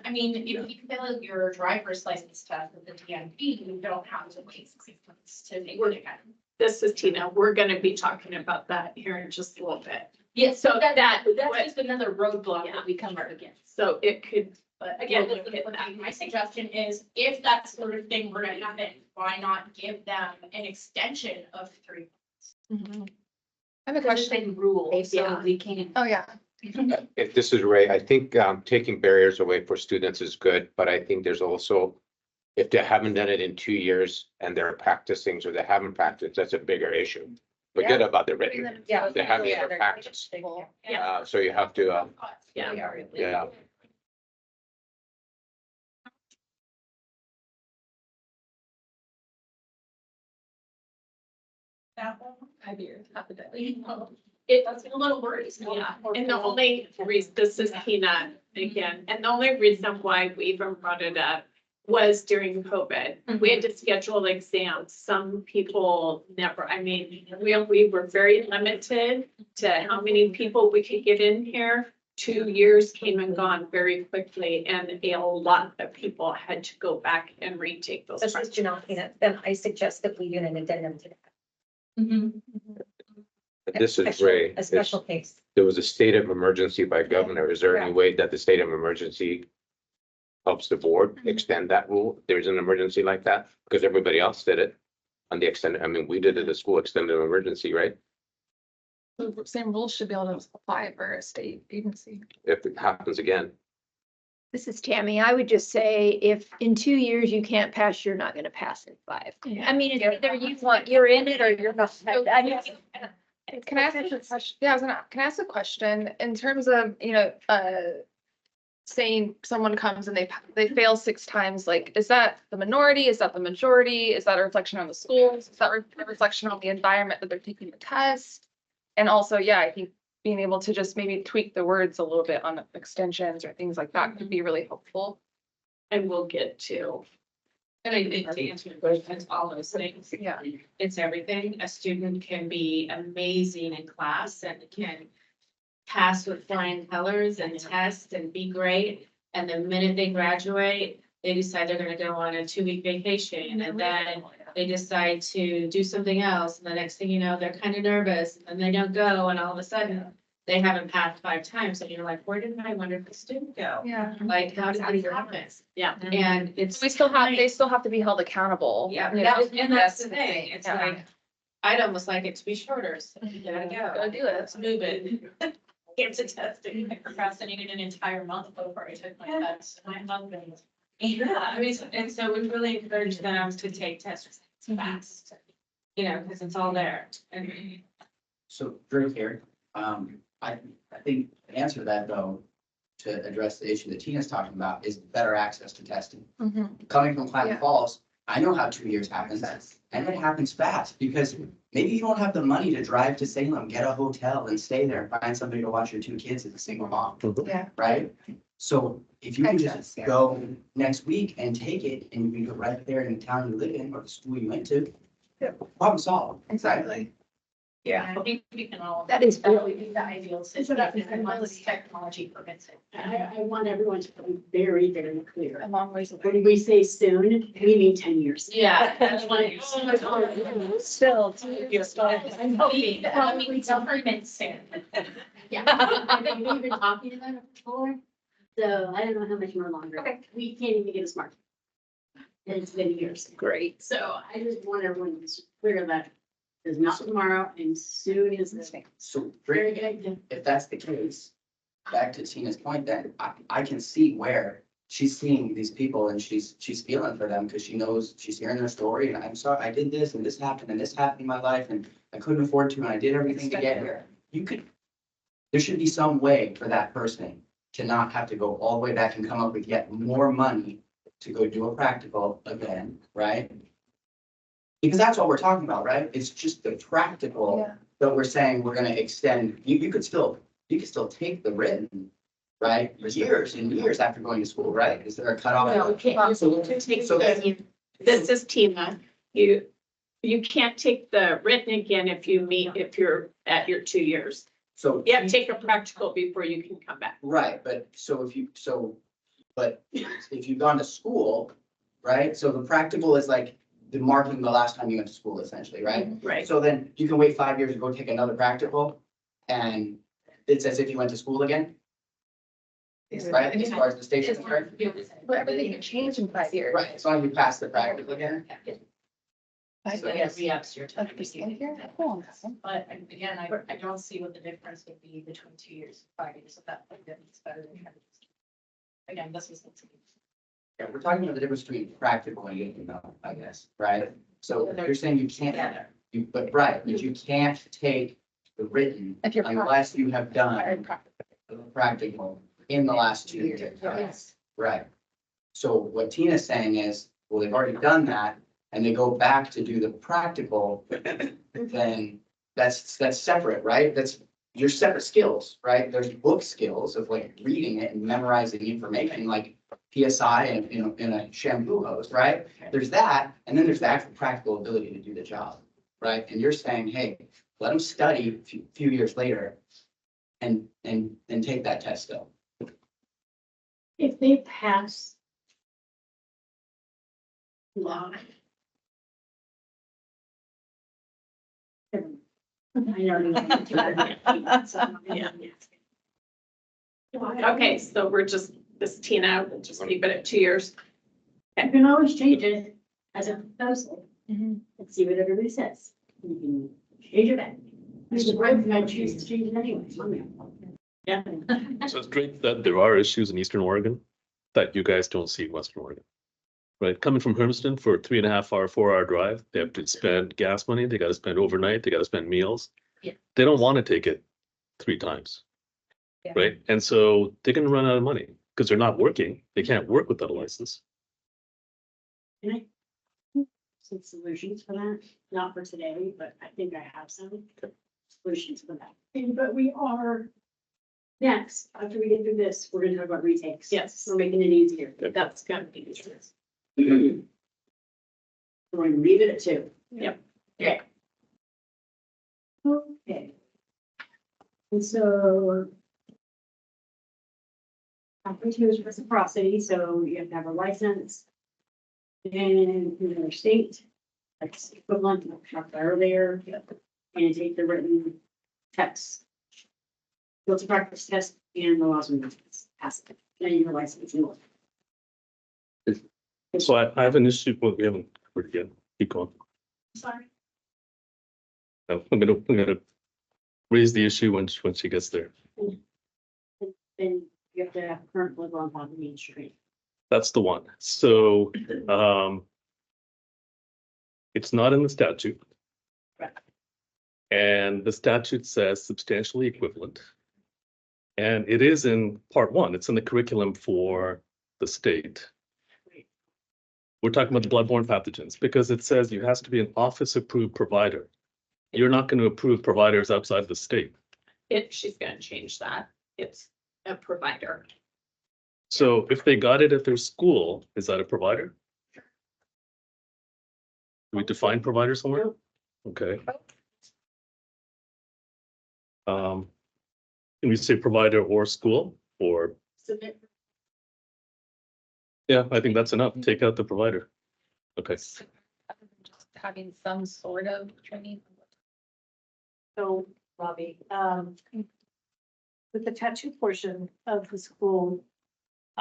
I mean, if you fail your driver's license test with the DMV, you don't have to wait 6 months to take it again. This is Tina. We're gonna be talking about that here in just a little bit. Yeah, so that's what- just another roadblock that we come up against. So it could, But again, look at that. My suggestion is if that sort of thing were to happen, why not give them an extension of 3 months? I have a Because it's question. a rule, so Yeah. we can't. Oh, yeah. If this is Ray, I think taking barriers away for students is good, but I think there's also, if they haven't done it in 2 years and they're practicing, so they haven't practiced, that's a bigger issue. Forget about the written, Yeah. they haven't Yeah, even they're- practiced. Yeah. So you have to, yeah. yeah. That one, 5 years. it's a little worrisome. Yeah, and the only reason, this is Tina again, and the only reason why we even brought it up was during COVID. We had to schedule exams. Some people never, I mean, we were very limited to how many people we could get in here. 2 years came and gone very quickly, and a lot of people had to go back and retake those. This is Janelle, Tina. Then I suggest that we do an addendum to that. But this is Special- Ray. A special case. There was a state of emergency by governor. Is there any Correct. way that the state of emergency helps the board extend that rule? If there's an emergency like that, because everybody else did it on the extended, I mean, we did it at school, extended emergency, right? The same rules should be able to apply for a state agency. If it happens again. This is Tammy. I would just say if in 2 years you can't pass, you're not gonna pass in 5. I mean, it's either you're in it or you're not. I mean, Can I ask a question? Yeah, can I ask a question in terms of, saying someone comes and they fail 6 times, like, is that the minority? Is that the majority? Is that a reflection on the schools? Is that a reflection on the environment that they're taking the test? And also, yeah, I think being able to just maybe tweak the words a little bit on extensions or things like that could be really helpful. And we'll get to. And I think to answer your question, it's all those things. Yeah. It's everything. A student can be amazing in class and can pass with flying colors and test and be great. And the minute they graduate, they decide they're gonna go on a 2-week vacation, and then they decide to do something else, and the next thing you know, they're kind of nervous, and then they don't go, and all of a sudden, they haven't passed 5 times, and you're like, where did my wonderful student go? Yeah. Like, how did this happen? Yeah. And it's. They still have to be held accountable. Yeah, you that know? was, and that's the thing, it's Yeah. like, I'd almost like it to be shorter, so you gotta go. Go do it. Let's move it. Get to testing. I procrastinated an entire month before I took my test. My husband. Yeah, I mean, and so we really encourage them to take tests fast, you know, because it's all there. And So Drake here, I think the answer to that though, to address the issue that Tina's talking about is better access to testing. Mhm. Coming from Climate Yeah. Falls, I know how 2 years happens and it happens fast because maybe you don't have the money to drive to Salem, get a hotel and stay there and find somebody to watch your 2 kids as a single mom. Yeah. Right? So if you can Access, just yeah. go next week and take it and you can go right there in the town you live in or the school you went to. Problem solved. right? Exactly. Yeah, I think we can all. That is That really- would be the ideal situation, once technology permits it. I want everyone to be very, very clear. A long ways away. When we say soon, we mean 10 years. yeah, That's what it is. Still. I'm hoping, we government soon. Yeah, I think we've been talking about it before, so I don't know how much more longer. Okay. We can't even get a smart. And it's been years. Great. So I just want everyone to be clear that it's not tomorrow and soon is this. So Very Drake, good. if that's the case, back to Tina's point, then I can see where she's seeing these people and she's feeling for them because she knows she's hearing their story and I'm sorry, I did this and this happened and this happened in my life and I couldn't afford to and I did everything to get here. There should be some way for that person to not have to go all the way back and come up with yet more money to go do a practical again, right? Because that's what we're talking about, right? It's just the practical Yeah. that we're saying we're gonna extend. You could still take the written, right? Years and years after going to school, right? Is there a cutoff? No, you can't. So- Take so the opinion. This is Tina. You can't take the written again if you're at your 2 years. So. You have to take a practical before you can come back. Right, but if you've gone to school, right? So the practical is like the marking the last time you went to school essentially, right? Right. So then you can wait 5 years to go take another practical and it's as if you went to school again, right? As far as the station is concerned. But everything can change in 5 years. Right, as long as you pass the practical again. 5 So, years. Yes, re-ups your time. Of the same year? Cool. But again, I don't see what the difference would be between 2 years, 5 years, if that, like, it's better than. Again, this is. Yeah, we're talking about the difference between practical and you know, I guess, right? So you're saying you can't, but you can't take the written If you're. unless you have done required practice. the practical in the last 2 years. Yes. Right. So what Tina's saying is, well, they've already done that and they go back to do the practical, then that's separate, right? That's your separate skills, right? There's book skills of like reading it and memorizing information like PSI and, in a shampoo hose, right? There's that, and then there's the actual practical ability to do the job, right? And you're saying, hey, let them study a few years later and take that test still. If they pass law. I know. Okay, so we're just, this is Tina, we'll just leave it at 2 years. You can always change it as a proposal Mhm. and see what everybody says. You can change it back. Mr. Brent, I choose to change it anyway. Yeah. So it's great that there are issues in Eastern Oregon that you guys don't see in Western Oregon. Right, coming from Hermiston for a 3.5 hour, 4 hour drive, they have to spend gas money, they gotta spend overnight, they gotta spend meals. Yeah. They don't wanna take it 3 times. Yeah. Right, and so they're gonna run out of money because they're not working, they can't work without a license. Can I? Some solutions for that, not for today, but I think I have some solutions for that. But we are. Next, after we get through this, we're gonna talk about retakes. Yes. We're making it easier. That's gonna be easier. We're going to leave it at 2. Yep. Okay. Okay. And so. Halfway to is reciprocity, so you have to have a license in another state, that's equivalent to what we talked about earlier, and take the written tests. Go to practice test and the laws and rules, pass it, and your license. So I have an issue, well, we haven't covered it yet. Keep going. Sorry. No, I'm gonna raise the issue when she gets there. Then you have to have current level on top of Main Street. That's the one. So, it's not in the statute. Right. And the statute says substantially equivalent. And it is in part one. It's in the curriculum for the state. We're talking about the bloodborne pathogens because it says you has to be an office approved provider. You're not going to approve providers outside the state. She's gonna change that. It's a provider. So if they got it at their school, is that a provider? Do we define provider somewhere? Okay. Can we say provider or school or, Submit. yeah, I think that's enough. Take out the provider. Okay. Just having some sort of training. So, Robbie, with the tattoo portion of the school,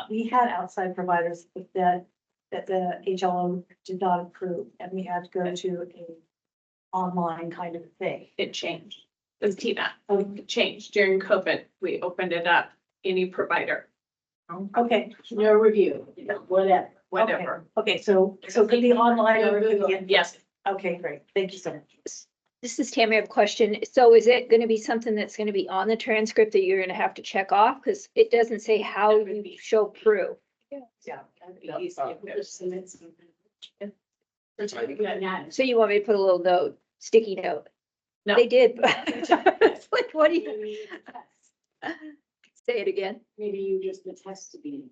we had outside providers that the HLO did not approve, and we had to go to a online kind of thing. It changed. It's Tina. It changed during COVID. We opened it up, any provider, Okay, No review, whatever. whatever. okay, so could the online or could the? Yes. Okay, great. Thank you so much. This is Tammy. I have a question. So is it gonna be something that's gonna be on the transcript that you're gonna have to check off? Because it doesn't say how you show proof. Yeah. That'd be easy. We'll just submit something. So you want me to put a little note, sticky note? No. They did. It's like, what do you? Say it again. Maybe you just attest to be.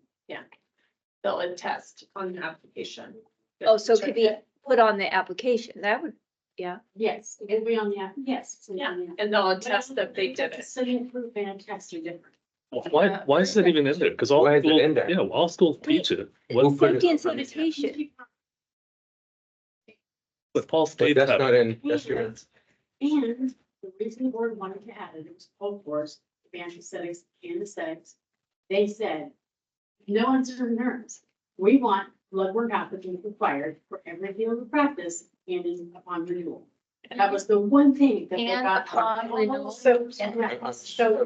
They'll attest on the application. Oh, so it could be put on the application. That would, yeah. Yes, it'll be on the app, yes. it's Yeah, on the app. and they'll attest that they did it. Submit proof and attest are different. Why is that even in there? Because all Why is it schools, in there? yeah, all schools teach it. Who What, put it- Safety and sanitation. but Paul But State that's have not it. in, that's your, And the reason the board wanted to add it, it was called for, advanced aesthetics and aesthetics. They said, no uncertain terms, we want blood work pathogens required for every field of practice and is upon renewal. That was the one thing that they And got. upon renewal. So, I'm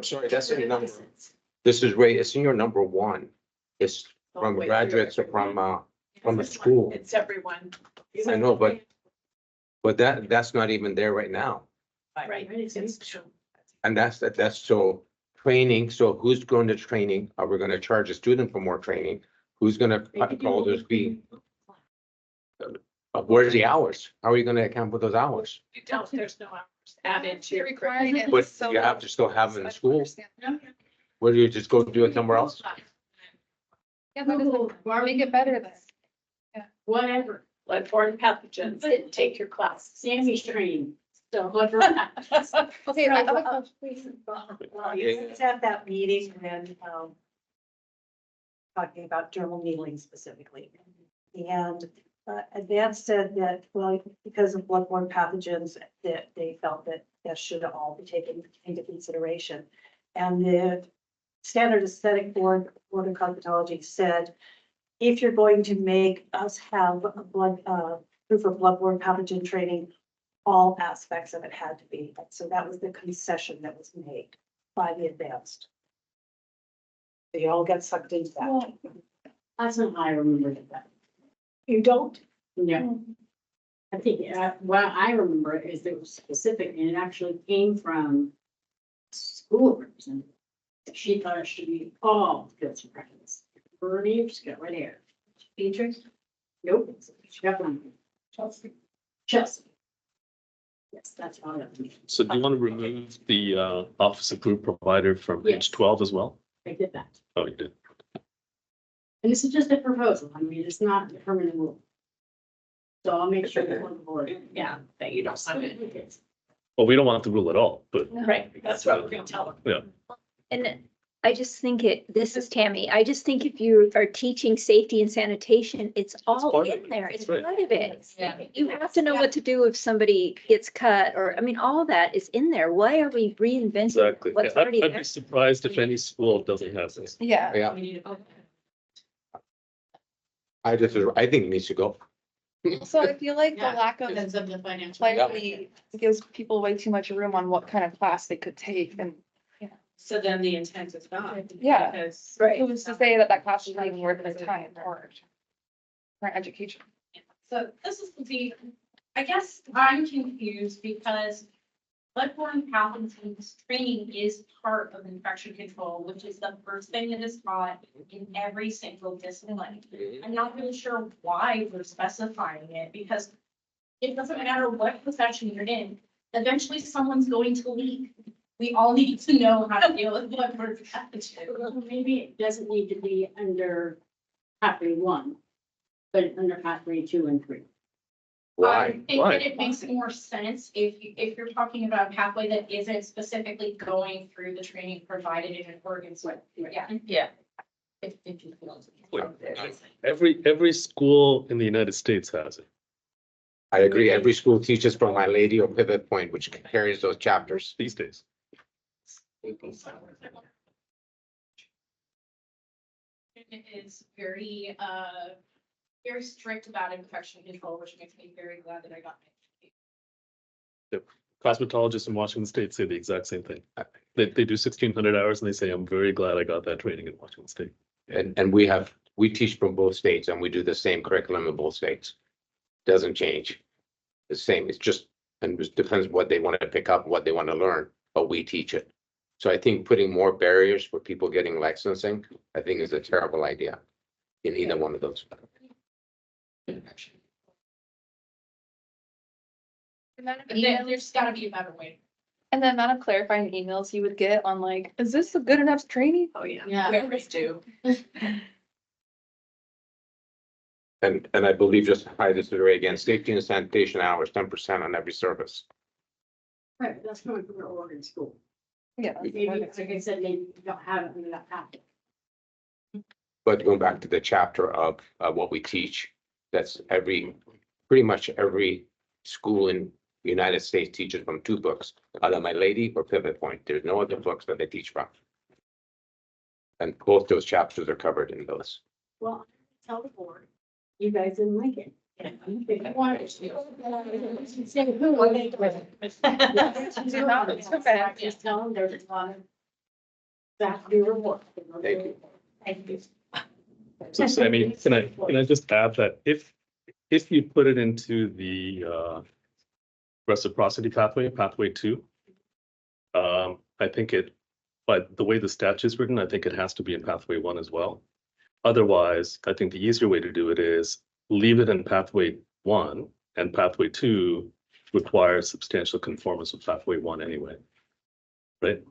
sorry, that's in your number. This is right, it's in your number one. It's from graduates or from the school. It's everyone. I know, but that's not even there right now. Right. It's true. And that's so training, so who's going to training? Are we gonna charge a student for more training? Who's gonna call those fee? Where's the hours? How are you gonna account for those hours? You don't, there's no hours added to your It curriculum. requires. But you have to still have them in school. No. Where do you just go do it somewhere else? Yeah, that doesn't make it better then. Whatever, Bloodborne pathogens, take your class. Sammy's training, so. Okay, I have a question. it's at that meeting when, talking about dermal needling specifically. And Advance said that, well, because of bloodborne pathogens, that they felt that that should all be taken into consideration. And the Standard Aesthetic Board of Cosmetology said, if you're going to make us have a proof of bloodborne pathogen training, all aspects of it had to be. So that was the concession that was made by the Advanced. They all got sucked into that. That's not how I remembered it, but. You don't? No. I think, what I remember is that it was specific and it actually came from school representative. She thought it should be all fields of practice. Bernie, just go right here. Beatrice? Nope. Definitely. Chelsea. Chelsea. Yes, that's all that. So do you want to remove the office approved provider from Yes. page 12 as well? I did that. Oh, you did. And this is just a proposal. I mean, it's not a permanent rule. So I'll make sure that on the board. Yeah, that you don't have it. Well, we don't want the rule at all, but Right, that's what we're gonna tell them. And I just think this is Tammy, I just think if you are teaching safety and sanitation, it's all part of in it. there, it's That's right. part of it. Yeah. You have to know what to do if somebody gets cut, or, I mean, all that is in there. Why are we reinventing Exactly. what's I'd already I'd there? be surprised if any school doesn't have this. Yeah. Yeah, We need to- I think it needs to go. So I feel like the Yeah, lack of because of the financial. clarity gives people way too much room on what kind of class they could take, and So then the intent is gone. Yeah. Because. who's to say that that class is not even worth their time for education? So this is I guess I'm confused because bloodborne pathogens training is part of infection control, which is the first thing that is taught in every single discipline. I'm not really sure why we're specifying it, because it doesn't matter what profession you're in, eventually someone's going to leak. We all need to know how to deal with bloodborne pathogens. Well, maybe it doesn't need to be under pathway 1, but under pathway 2 and 3. Why? I think Why? that it makes more sense if you're talking about a pathway that isn't specifically going through the training provided in an Oregon. Yeah. Yeah. If you feel. Wait, every school in the United States has it I agree. Every school teaches from My Lady or Pivot Point, which carries those chapters. these days. It is very, very strict about infection control, which makes me very glad that I got my. Cosmetologists in Washington State say the exact same thing. They do 1,600 hours and they say, I'm very glad I got that training in Washington State. And we teach from both states and we do the same curriculum in both states. Doesn't change. The same, it's just, and it depends what they want to pick up, what they want to learn, but we teach it. So I think putting more barriers for people getting licensing, I think is a terrible idea in either one of those. There's gotta be a better way. And the amount of clarifying emails you would get on like, is this a good enough training? Oh, yeah. Yeah. We always do. And I believe just to hide this today again, safety and sanitation hours, 10% on every service. Right, that's coming from the Oregon school. Yeah. Maybe, like I said, maybe you don't have it under that packet. But going back to the chapter of what we teach, that's pretty much every school in the United States teaches from 2 books, either My Lady or Pivot Point. There's no other books that they teach from. And both those chapters are covered in those. Well, tell the board, you guys didn't like it. If you wanted to. Say who were they with? Just tell them there's a lot of. That be reward. Thank you. Thank you. So Sammy, can I just add that if you put it into the reciprocity pathway 2, I think but the way the statute is written, I think it has to be in pathway 1 as well. Otherwise, I think the easier way to do it is leave it in pathway 1, and pathway 2 requires substantial conformance with pathway 1 anyway. Right?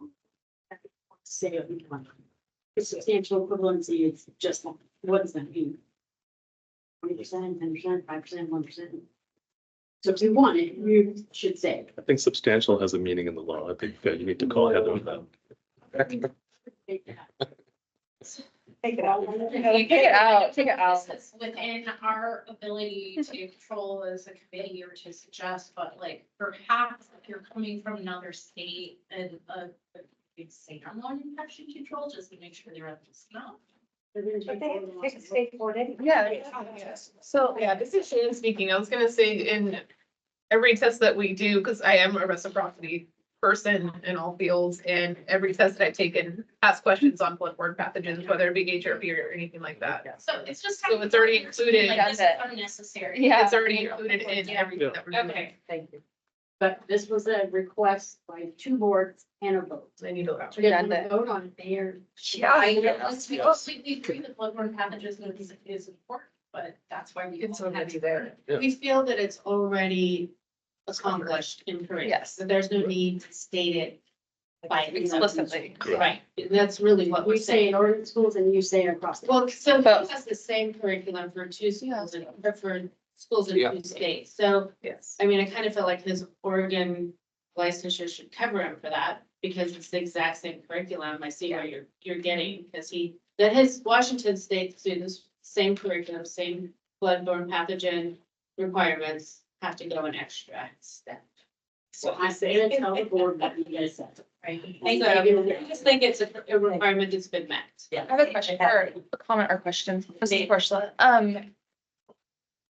Say what you want. The substantial equivalency, it's just, what does that mean? 20%, 10%, 5%, 1%. So if you want it, you should say. I think substantial has a meaning in the law. I think you need to call Heather on that. Take it out. Take it out, take it out. This is within our ability to control as a committee or to suggest, but like perhaps if you're coming from another state and you'd say I'm on infection control, just to make sure they're up to snuff. But they take a state board anyway. Yeah. So, yeah, this is Shannon speaking. I was gonna say in every test that we do, because I am a reciprocity person in all fields, and every test that I've taken ask questions on bloodborne pathogens, whether it be HRV or anything like that. So it's just. So it's already included. Like this is unnecessary. Yeah. It's already included in everything that we're doing. Okay. Thank you. But this was a request by 2 boards and a vote. I need to allow. So you're gonna vote on it there. We completely agree that bloodborne pathogens is important, but that's why we. It's already there. We feel that it's already accomplished in curriculum. Yes. So there's no need to state it by Explicitly. Right, that's really what We we're say saying. in Oregon schools and you say across. the- Well, so Both. he has the same curriculum for 2 schools or for schools in Yeah. 2 states. So, Yes. I mean, I kind of feel like his Oregon licensure should cover him for that, because it's the exact same curriculum. I see where you're getting, because his Washington State students, same curriculum, same bloodborne pathogen requirements have to go an extra step. So I say to tell the board what you guys said. Right. I just think it's a requirement that's been met. I have a question or a comment or question. This is Nate. Portia.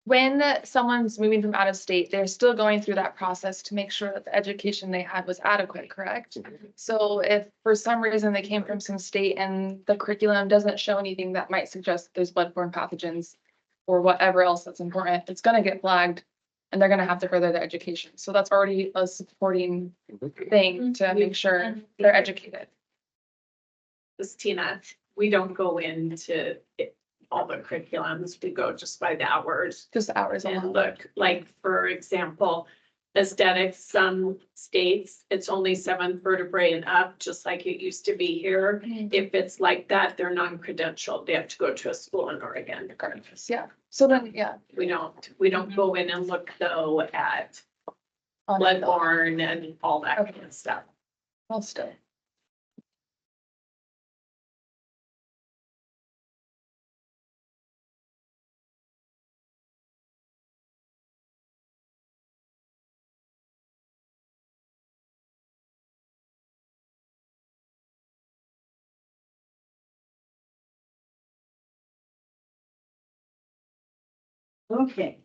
When someone's moving from out of state, they're still going through that process to make sure that the education they had was adequate, correct? So if for some reason they came from some state and the curriculum doesn't show anything that might suggest there's bloodborne pathogens or whatever else that's important, it's gonna get flagged and they're gonna have to further their education. So that's already a supporting thing to make sure they're educated. This Tina, we don't go into all the curriculums, we go just by the hours. Just the hours And alone. look, like, for example, aesthetics, some states, it's only seventh vertebrae and up, just like it used to be here. If it's like that, they're non-credentialed, they have to go to a school in Oregon. Regardless, yeah. So then, yeah. We don't go in and look though at on the- bloodborne and all that kind of stuff. Well, still. Okay.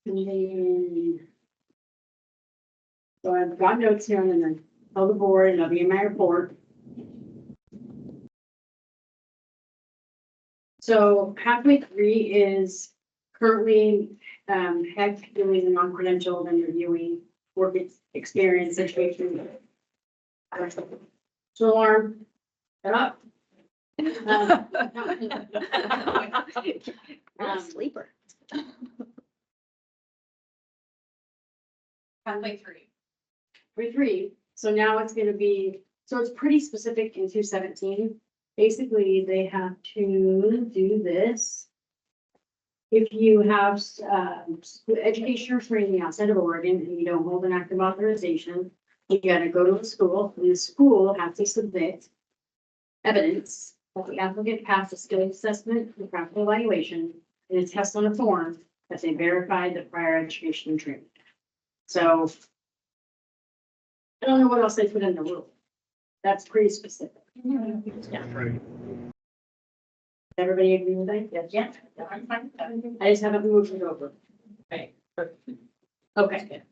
And then. So I've got notes here and then tell the board and I'll be in my report. So pathway 3 is currently head doing the non-credentialed and reviewing work experience situation. So alarm. Shut up. You're a sleeper. Pathway 3. For 3, so now it's gonna be, so it's pretty specific in 217. Basically, they have to do this. If you have, education or training outside of Oregon and you don't hold an active authorization, you gotta go to a school, and the school has to submit evidence that the applicant passed a skills assessment and practical evaluation and a test on a form that they verified the prior education and training. So I don't know what else they put in the rule. That's pretty specific. Yeah. Everybody agree with that? Yes. Yeah, I'm fine with that. I just haven't moved it over. Right. Okay.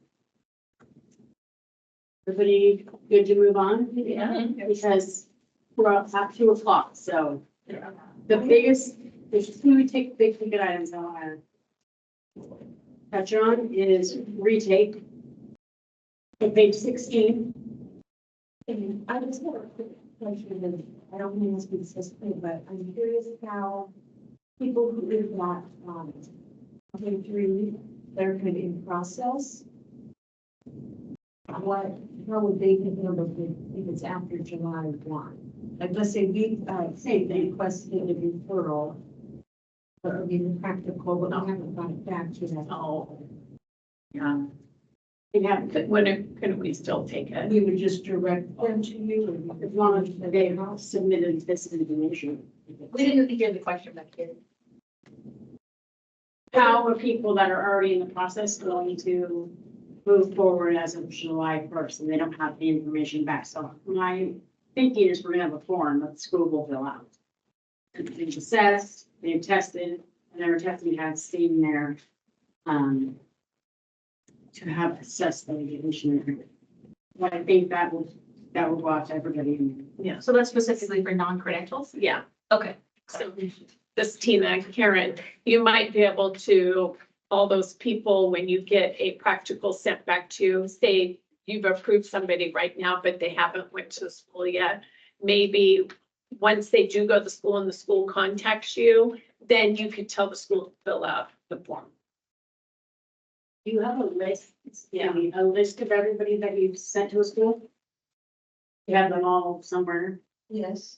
Everybody good to move on? Yeah. Because we're at 2:00, so the biggest, there's 2 big ticket items I want to touch on is retake. So page 16. And I just have a quick question, and I don't mean this to be specific, but I'm curious how people who did that, pathway 3, they're kind of in process. How would they get handled if it's after July 1? Like, let's say we, say they requested a referral, or even practical, but we haven't got it back to that. Oh. Yeah. Yeah, but when couldn't we still take it? We would just direct them to you, or As long as they have submitted this information. We didn't hear the question back here. How are people that are already in the process going to move forward as of July 1st and they don't have the information back? So my thinking is we're gonna have a form that the school will fill out. And they've assessed, they've tested, and their testing has seen their, to have assessed the education. But I think that will go out to everybody. Yeah. So that's specifically for non-credentials? Yeah. Okay. So this Tina, Karen, you might be able to, all those people, when you get a practical sent back to, say you've approved somebody right now, but they haven't went to school yet. Maybe once they do go to school and the school contacts you, then you could tell the school to fill out the form. Do you have a list, a list of everybody that you've sent to a school? You have them all somewhere? yes.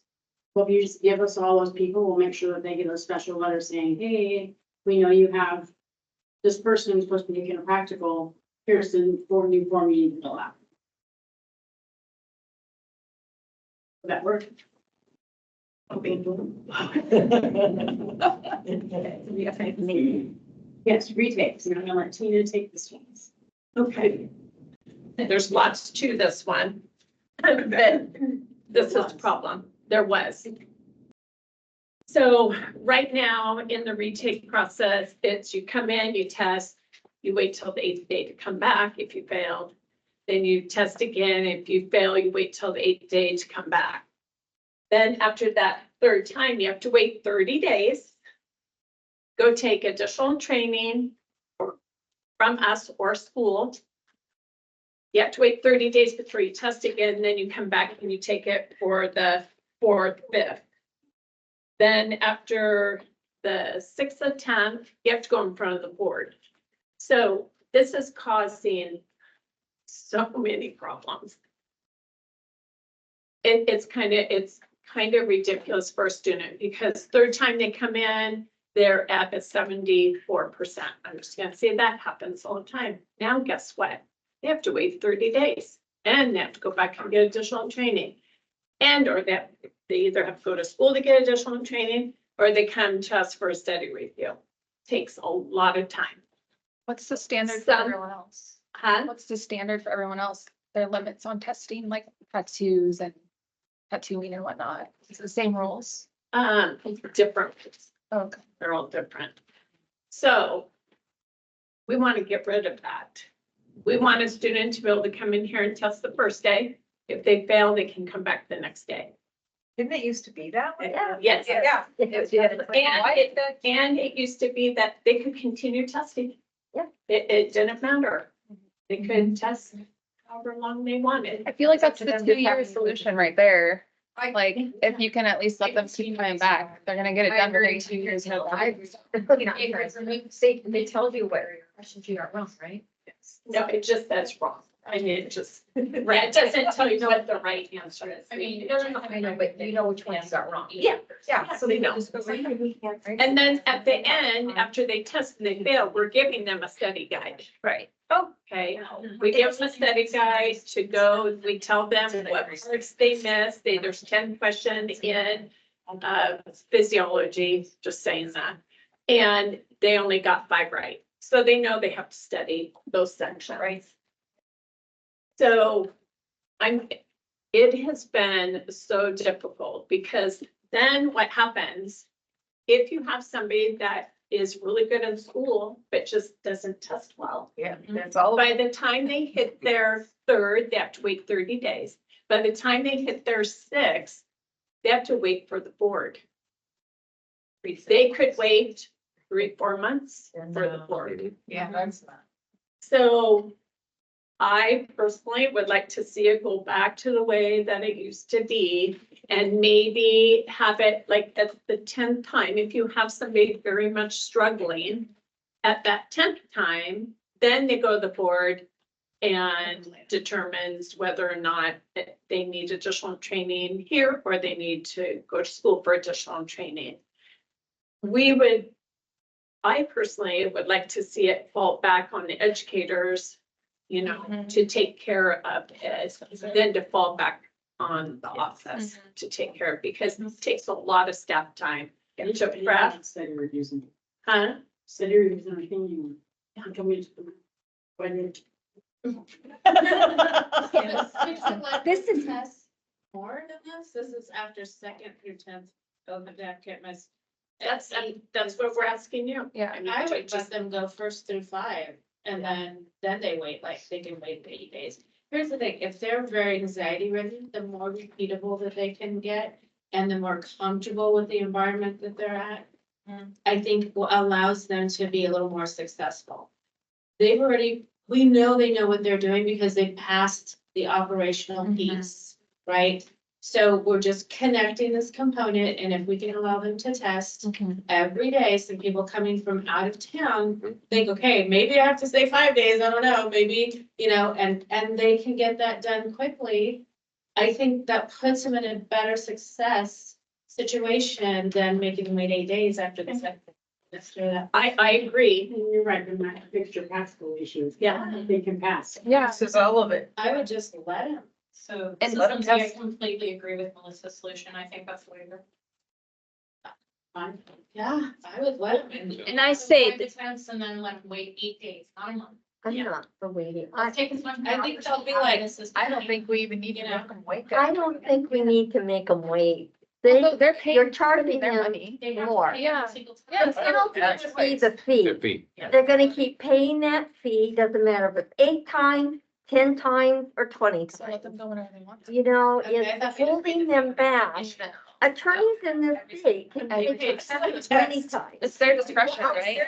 Well, if you just give us all those people, we'll make sure that they get a special letter saying, hey, we know you have this person who's supposed to be making a practical, here's the new form you need to fill out. That work? Yes, retakes, and I'm gonna let Tina take this one. Okay. There's lots to this one. But this is the problem. There was. So right now in the retake process, it's you come in, you test, you wait till the 8th day to come back if you failed. Then you test again. If you fail, you wait till the 8th day to come back. Then after that 3rd time, you have to wait 30 days. Go take additional training from us or school. You have to wait 30 days before you test again, and then you come back and you take it for the 4th, 5th. Then after the 6th and 10th, you have to go in front of the board. So this is causing so many problems. It's kind of ridiculous for a student because 3rd time they come in, they're at a 74%. I'm just gonna say that happens all the time. Now, guess what? They have to wait 30 days and they have to go back and get additional training. And or they either have to go to school to get additional training or they come to us for a study review. Takes a lot of time. What's the standard for Some- everyone else? Huh? What's the standard for everyone else? Their limits on testing, like tattoos and tattooing and whatnot. It's the same rules. Different. Okay. They're all different. So we want to get rid of that. We want a student to be able to come in here and test the first day. If they fail, they can come back the next day. Didn't it used to be that way? Yes. Yeah. And it used to be that they could continue testing. Yeah. It didn't matter. They could test however long they wanted. I feel like that's the 2-year solution right there. Like, if you can at least let them keep coming back, they're gonna get it done within 2 years. They tell you what questions you got wrong, right? No, it just, that's wrong. I mean, it just, right, it doesn't tell you what the right answer is. I mean, I know, but you know which ones you got wrong. Yeah. Yeah. So they know. And then at the end, after they test and they fail, we're giving them a study guide. Right. Okay, we give them a study guide to go, we tell them what parts they missed. There's 10 questions in physiology, just saying that. And they only got 5 right. So they know they have to study those sections. Right. So it has been so difficult because then what happens? If you have somebody that is really good in school, but just doesn't test well. Yeah, that's all. By the time they hit their 3rd, they have to wait 30 days. By the time they hit their 6th, they have to wait for the board. They could wait 3-4 months for the board. Yeah, that's not. So I personally would like to see it go back to the way that it used to be and maybe have it like at the 10th time, if you have somebody very much struggling at that 10th time, then they go to the board and determines whether or not they need additional training here or they need to go to school for additional training. I personally would like to see it fall back on the educators, you know, to take care of it, than to fall back on the office to take care of, because it takes a lot of staff time to prep. Study reviews and Huh? study reviews and everything. How come we just- when This is, More than this? This is after 2nd through 10th. Oh, the can't miss. That's what we're asking you. Yeah. I mean, I would just- let them go 1st through 5 and then they wait, like they can wait 80 days. Here's the thing, if they're very anxiety ridden, the more repeatable that they can get and the more comfortable with the environment that they're at, I think allows them to be a little more successful. We know they know what they're doing because they passed the operational piece, right? So we're just connecting this component, and if we can allow them to test every day, some people coming from out of town think, okay, maybe I have to stay 5 days, I don't know, maybe, you know, and they can get that done quickly. I think that puts them in a better success situation than making them wait 8 days after the second. I agree. And you're right, there might be extra practical issues. Yeah. They can pass. Yeah. This is all of it. I would just let them. So And this let is them something I test. completely agree with Melissa's solution. I think that's the way to go. Fine. Yeah, I would let them. And I say Five that attempts and then let them wait 8 days, not a month. I'm Yeah. not for waiting. Let's take as much. I think they'll be like, I don't think we even need to You know, make them wait. I don't think we need to make them wait. Although they're paying. You're charging their them money. They have to more. pay Yeah. every single time. Yeah, The penalty would be the The fee. fee. They're gonna keep paying that fee, doesn't matter if it's 8 times, 10 times, or 20 So let them times. go whenever they want to. You know, Okay, it's that's good. holding them back. Attorneys in this state can I pay would take many times. It's their discretion, right?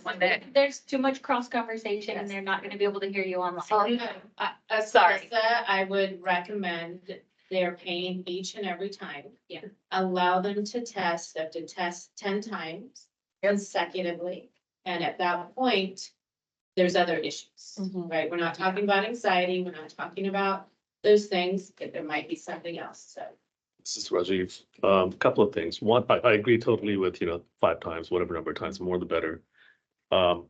One day. There's too much cross conversation and they're not gonna be able to hear you online. Sorry. I would recommend they're paying each and every time. Yeah. Allow them to test, they have to test 10 times consecutively. And at that point, there's other issues, Mhm. right? We're not talking about anxiety, we're not talking about those things, but there might be something else, so. This is Rajiv. A couple of things. One, I agree totally with, 5 times, whatever number of times, the more the better. A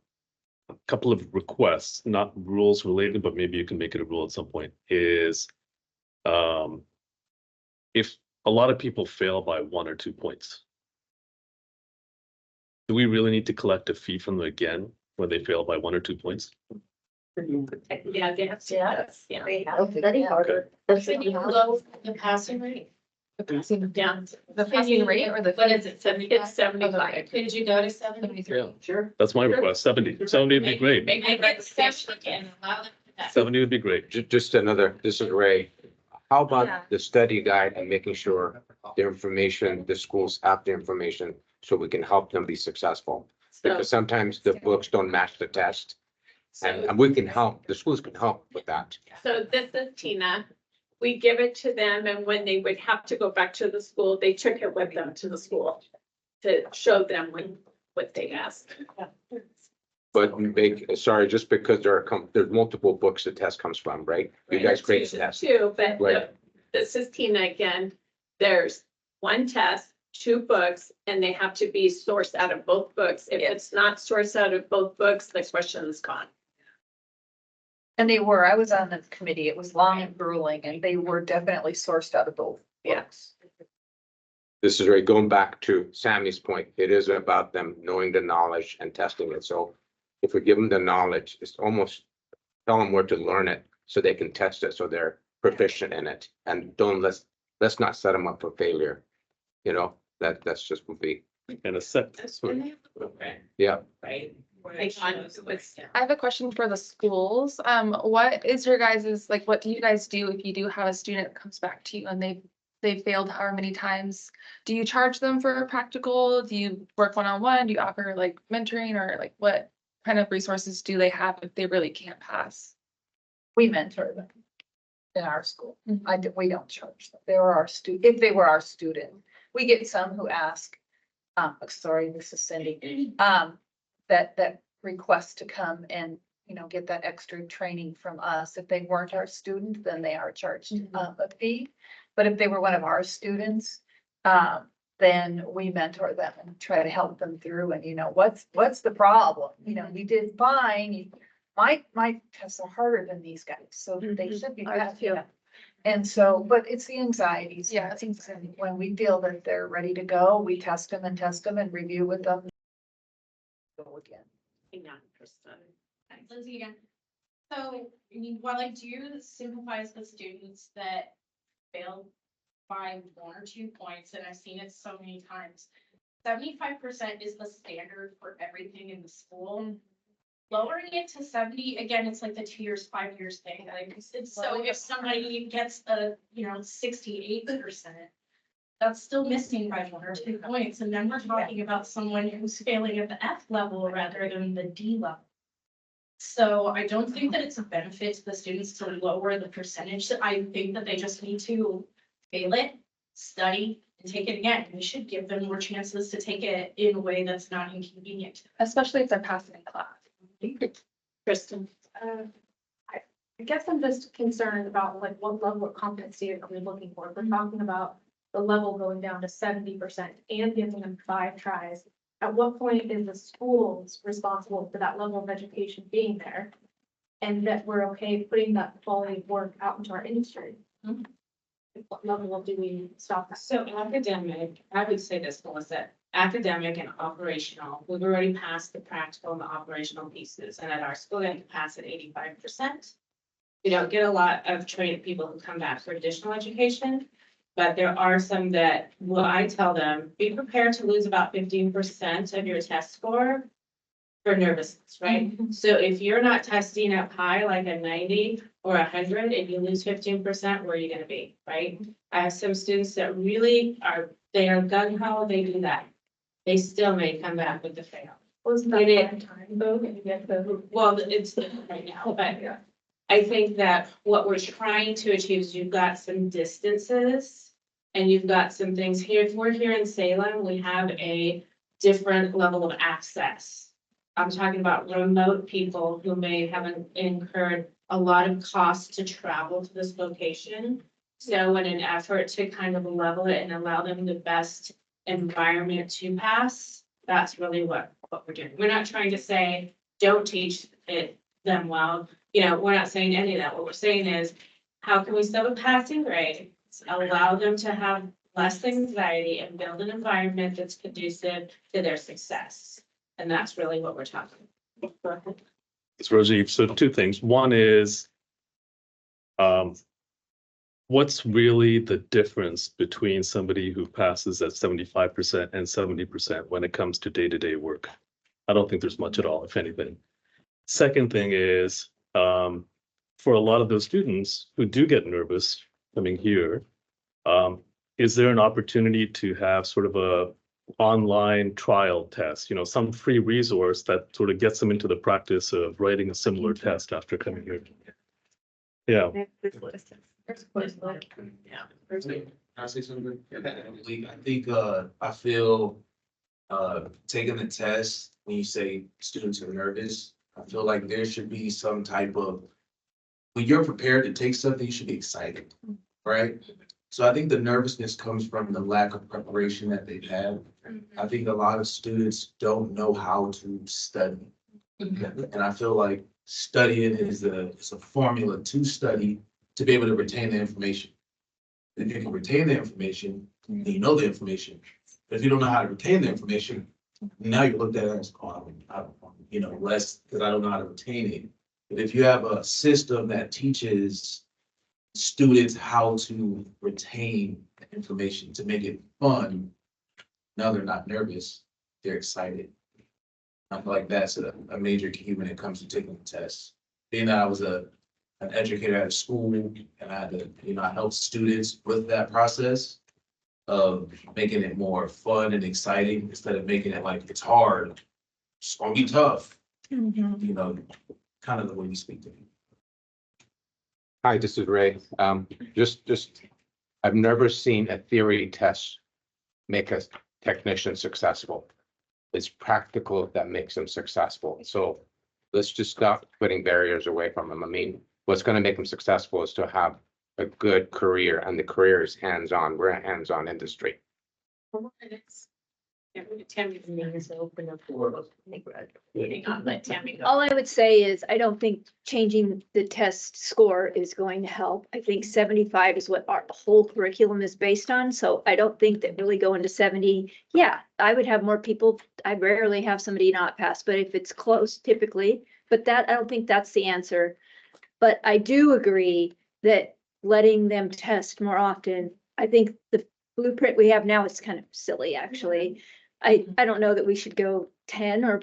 couple of requests, not rules related, but maybe you can make it a rule at some point, is if a lot of people fail by 1 or 2 points, do we really need to collect a fee from them again when they fail by 1 or 2 points? Yeah, they have to. Yeah. Yeah. They have to study harder. Can you lower the passing rate? The passing, Yeah. the passing rate or the. What is it, 75? It's 75. Could you go to 70? Yeah, Sure. that's my request, 70. 70 would be great. Make a recommendation and allow them to test. 70 would be great. Just another, this is Ray. How Yeah. about the study guide and making sure the information, the schools have the information so we can help them be successful? So, Because sometimes the books don't match the test and, so, and we can help, the schools can help with that. so this is Tina. We give it to them and when they would have to go back to the school, they took it with them to the school to show them what they asked. But sorry, just because there's multiple books the test comes from, right? You guys create the test. Two, but Right. this is Tina again. There's one test, 2 books, and they have to be sourced out of both books. If it's not sourced out of both books, the question is gone. And they were, I was on the committee, it was long and grueling, and they were definitely sourced out of both. Yes. This is Ray, going back to Sammy's point, it is about them knowing the knowledge and testing it. So if we give them the knowledge, it's almost tell them where to learn it so they can test it, so they're proficient in it. And let's not set them up for failure. That's just would be, And a set. And they have the program, yeah. right? Where They it shows can- what's- I have a question for the schools. What is your guys's, like, what do you guys do if you do have a student that comes back to you and they failed however many times? Do you charge them for a practical? Do you work one-on-one? Do you offer like mentoring or like what kind of resources do they have if they really can't pass? We mentor them in our school. We don't charge them. They were our if they were our student. We get some who ask, sorry, this is Cindy, that request to come and, get that extra training from us. If they weren't our student, then they are charged a fee. But if they were one of our students, then we mentor them and try to help them through and, what's the problem? You did fine. My tests are harder than these guys, so they should be. Ours passing too. them. And so, but it's the anxieties. Yeah, I think when we feel that they're ready to go, we test them and review with them. Go again. Lindsay again. So, I mean, while I do sympathize with students that failed by 1 or 2 points, and I've seen it so many times, 75% is the standard for everything in the school. Lowering it to 70, again, it's like the 2 years, 5 years thing. Like, so if somebody gets a, 68%, that's still missing by 1 or 2 points. And then we're talking about someone who's failing at the F level rather than the D level. So I don't think that it's a benefit to the students to lower the percentage. I think that they just need to fail it, study, and take it again. We should give them more chances to take it in a way that's not inconvenient to them. Especially if they're passing in class. Kristen. I guess I'm just concerned about like what level of competency are we looking for? If we're talking about the level going down to 70% and giving them 5 tries. At what point is the schools responsible for that level of education being there? and that we're okay putting that quality of work out into our industry. Mhm. What level do we stop at? So academic, I would say this, Melissa, academic and operational, we've already passed the practical and the operational pieces, and at our school, we have to pass at 85%. We don't get a lot of trained people who come back for additional education, but there are some that, well, I tell them, be prepared to lose about 15% of your test score for nervousness, right? So if you're not testing up high, like a 90 or 100, and you lose 15%, where are you gonna be, right? I have some students that really are, they are gung ho, they do that. They still may come back with the fail. Was that It is- prime time though, and you get the. Well, it's different right now, but Yeah. I think that what we're trying to achieve is you've got some distances and you've got some things here. If we're here in Salem, we have a different level of access. I'm talking about remote people who may have incurred a lot of costs to travel to this location. So in an effort to kind of level it and allow them the best environment to pass, that's really what we're doing. We're not trying to say, don't teach them well. You know, we're not saying any of that. What we're saying is, how can we still have a passing grade? Allow them to have less anxiety and build an environment that's conducive to their success. And that's really what we're talking about. It's Rajiv. So two things. One is, what's really the difference between somebody who passes at 75% and 70% when it comes to day-to-day work? I don't think there's much at all, if anything. Second thing is, for a lot of those students who do get nervous coming here, is there an opportunity to have sort of a online trial test, you know, some free resource that sort of gets them into the practice of writing a similar test after coming here? Yeah. Yeah. Can I say something? I think, I feel, taking the test, when you say students are nervous, I feel like there should be some type of, when you're prepared to take something, you should be excited, right? So I think the nervousness comes from the lack of preparation that they've had. I think a lot of students don't know how to study. And I feel like studying is a formula to study to be able to retain the information. If you can retain the information, then you know the information. But if you don't know how to retain the information, now you're looked at as, oh, you know, less because I don't know how to retain it. But if you have a system that teaches students how to retain information, to make it fun, now they're not nervous, they're excited. I feel like that's a major key when it comes to taking the test. Being that I was an educator at a school and I had to, you know, I helped students with that process of making it more fun and exciting instead of making it like it's hard, it's gonna be tough, you know, kind of the way you speak to me. Hi, this is Ray. I've never seen a theory test make a technician successful. It's practical that makes them successful. So let's just stop putting barriers away from them. I mean, what's going to make them successful is to have a good career, and the career is hands-on. We're a hands-on industry. Tammy's name is open up for meeting on, let Tammy go. All I would say is, I don't think changing the test score is going to help. I think 75 is what our whole curriculum is based on, so I don't think that really going to 70, yeah, I would have more people. I rarely have somebody not pass, but if it's close typically, but that, I don't think that's the answer. But I do agree that letting them test more often, I think the blueprint we have now is kind of silly, actually. I don't know that we should go 10 or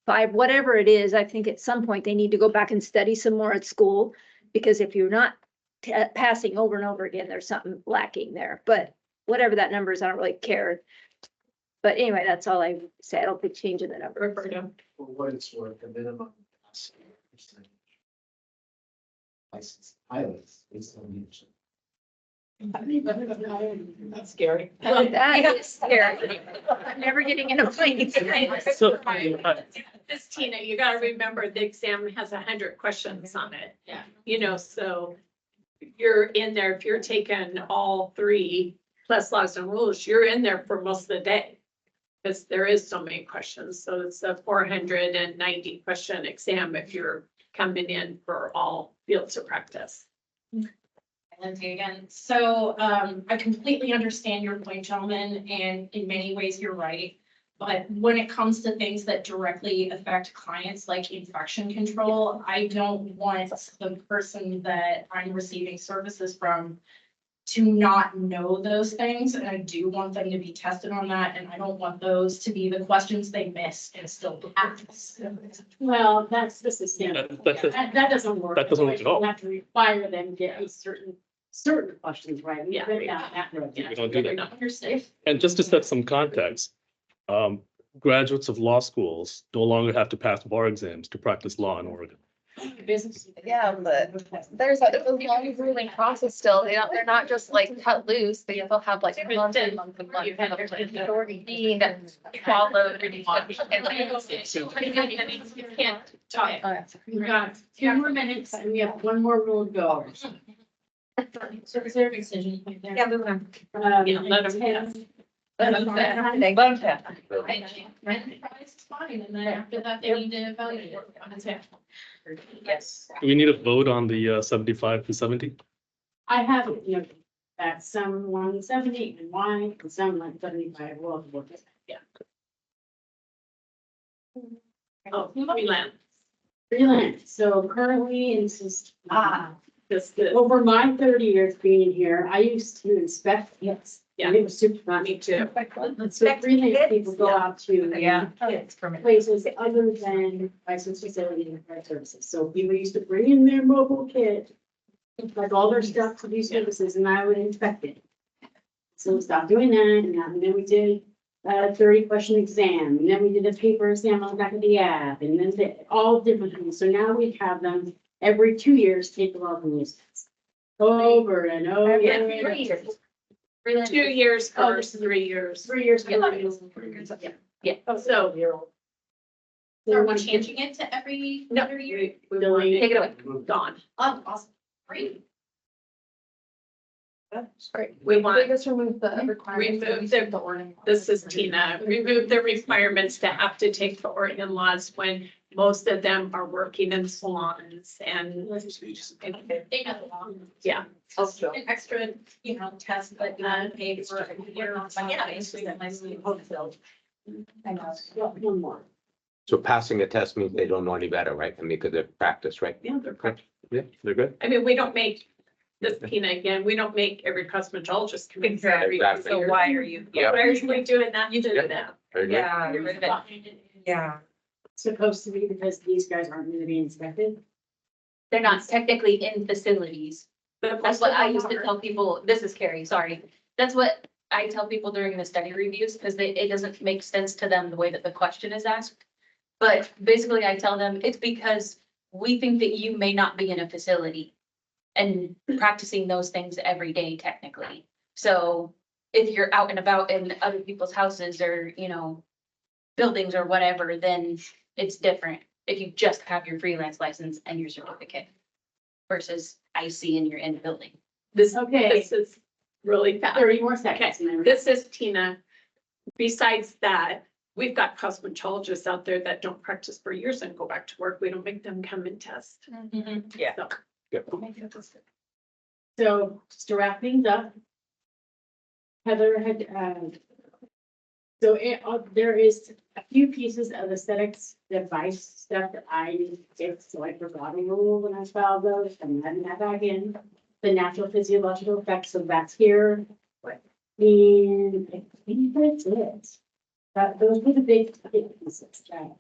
5, whatever it is. I think at some point they need to go back and study some more at school, because if you're not passing over and over again, there's something lacking there. But whatever that number is, I don't really care. But anyway, that's all I would say. I don't think changing the number. For what it's worth, the minimum. License pilots, it's That's scary. That is scary. I'm never getting in a plane. So, This, Tina, you gotta remember the exam has 100 questions on it. Yeah. You know, so you're in there, if you're taking all 3 plus laws and rules, you're in there for most of the day. Because there is so many questions. So it's a 490 question exam if you're coming in for all fields of practice. Lindsay again. So, I completely understand your point, gentlemen, and in many ways, you're right. But when it comes to things that directly affect clients like infection control, I don't want the person that I'm receiving services from to not know those things, and I do want them to be tested on that, and I don't want those to be the questions they miss and still pass. Well, that's the system. That doesn't work. That doesn't work at all. You have to require them to get a certain questions right. Yeah. We don't do that now. Understand. And just to set some context, graduates of law schools no longer have to pass bar exams to practice law in Oregon. Business. Yeah, but there's a long grueling process still. They're not just like cut loose. They'll have like months and months and months of already being followed. You can't talk. We've got 2 more minutes and we have 1 more rule to go. So is there a decision point there? Yeah, move on. Yeah, let 'em pass. Right, price is fine, and then after that, they need to evaluate it. Yes. Do we need a vote on the 75 to 70? I have, you know, that some 170 and why, and some 175. Well, Yeah. Oh, freelance. freelance. So currently, it's just, Just the, over my 30 years being here, I used to inspect kids. Yeah. And it was super fun. me too. So freelance people go out to. Yeah. It's for me. Places other than licensed facility and fire services. So people used to bring in their mobile kit, like all their stuff to do services, and I would inspect it. So we stopped doing that, and then we did a 30-question exam, and then we did a paper exam on the back of the app, and then all different things. So now we have them every 2 years take the welcome tests. Over and over. Yeah, and 3 over. years. 2 years first, 3 years. 3 years. Yeah. Yeah. So, Are we one- changing it to every no, other year? we want Take it it away. gone. Oh, awesome, great. Great. We want, Just remove the requirements. remove this is Tina, remove the requirements to have to take the Oregon laws when most of them are working in salons and. They know the law. Yeah. An extra, test that you pay for a year, but yeah, basically that might be fulfilled. I know. Well, 1 more. So passing a test means they don't know any better, right? I mean, because they're practiced, right? Yeah, they're correct. Yeah, they're good. I mean, we don't make, this Tina again, we don't make every cosmetologist come in. Exactly. So why are you? Yeah, why are you doing that? You do that. Very good. Yeah, yeah. Supposed to be because these guys aren't going to be inspected. They're not technically in facilities. That's what I used to tell people. This is Carrie, sorry. That's what I tell people during the study reviews because it doesn't make sense to them the way that the question is asked. But basically I tell them it's because we think that you may not be in a facility and practicing those things every day technically. So if you're out and about in other people's houses or, buildings or whatever, then it's different. If you just have your freelance license and your certificate versus IC and you're in the building. This Okay. is really fast. 30 more seconds. and then we're- This is Tina. Besides that, we've got cosmetologists out there that don't practice for years and go back to work. We don't make them come and test. Yeah. So, So just to wrap things up. Heather had, there is a few pieces of aesthetics advice stuff that I did, so I forgot a rule when I filed those, I'm adding that back in. The natural physiological effects, so that's here. And I think that's it. Those were the big pieces, that.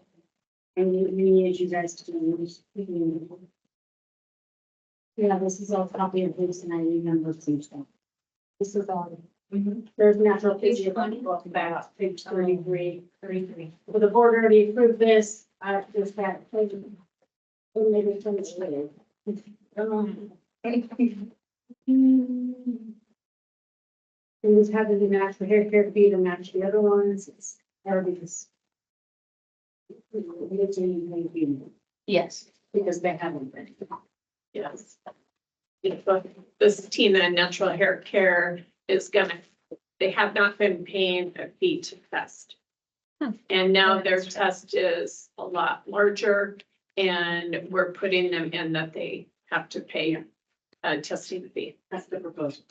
And we needed you guys to use. Yeah, this is all copy of this, and I remember some stuff. This is all. There's natural physiological effects, page 33. For the board already approved this, just that. Maybe from the later. And this had to be matched the hair care fee to match the other ones, it's already this. Yes. Because they haven't been. yes. But this Tina Natural Hair Care is they have not been paying a fee to test. And now their test is a lot larger And we're putting them in that they have to pay a testing fee. That's the proposal.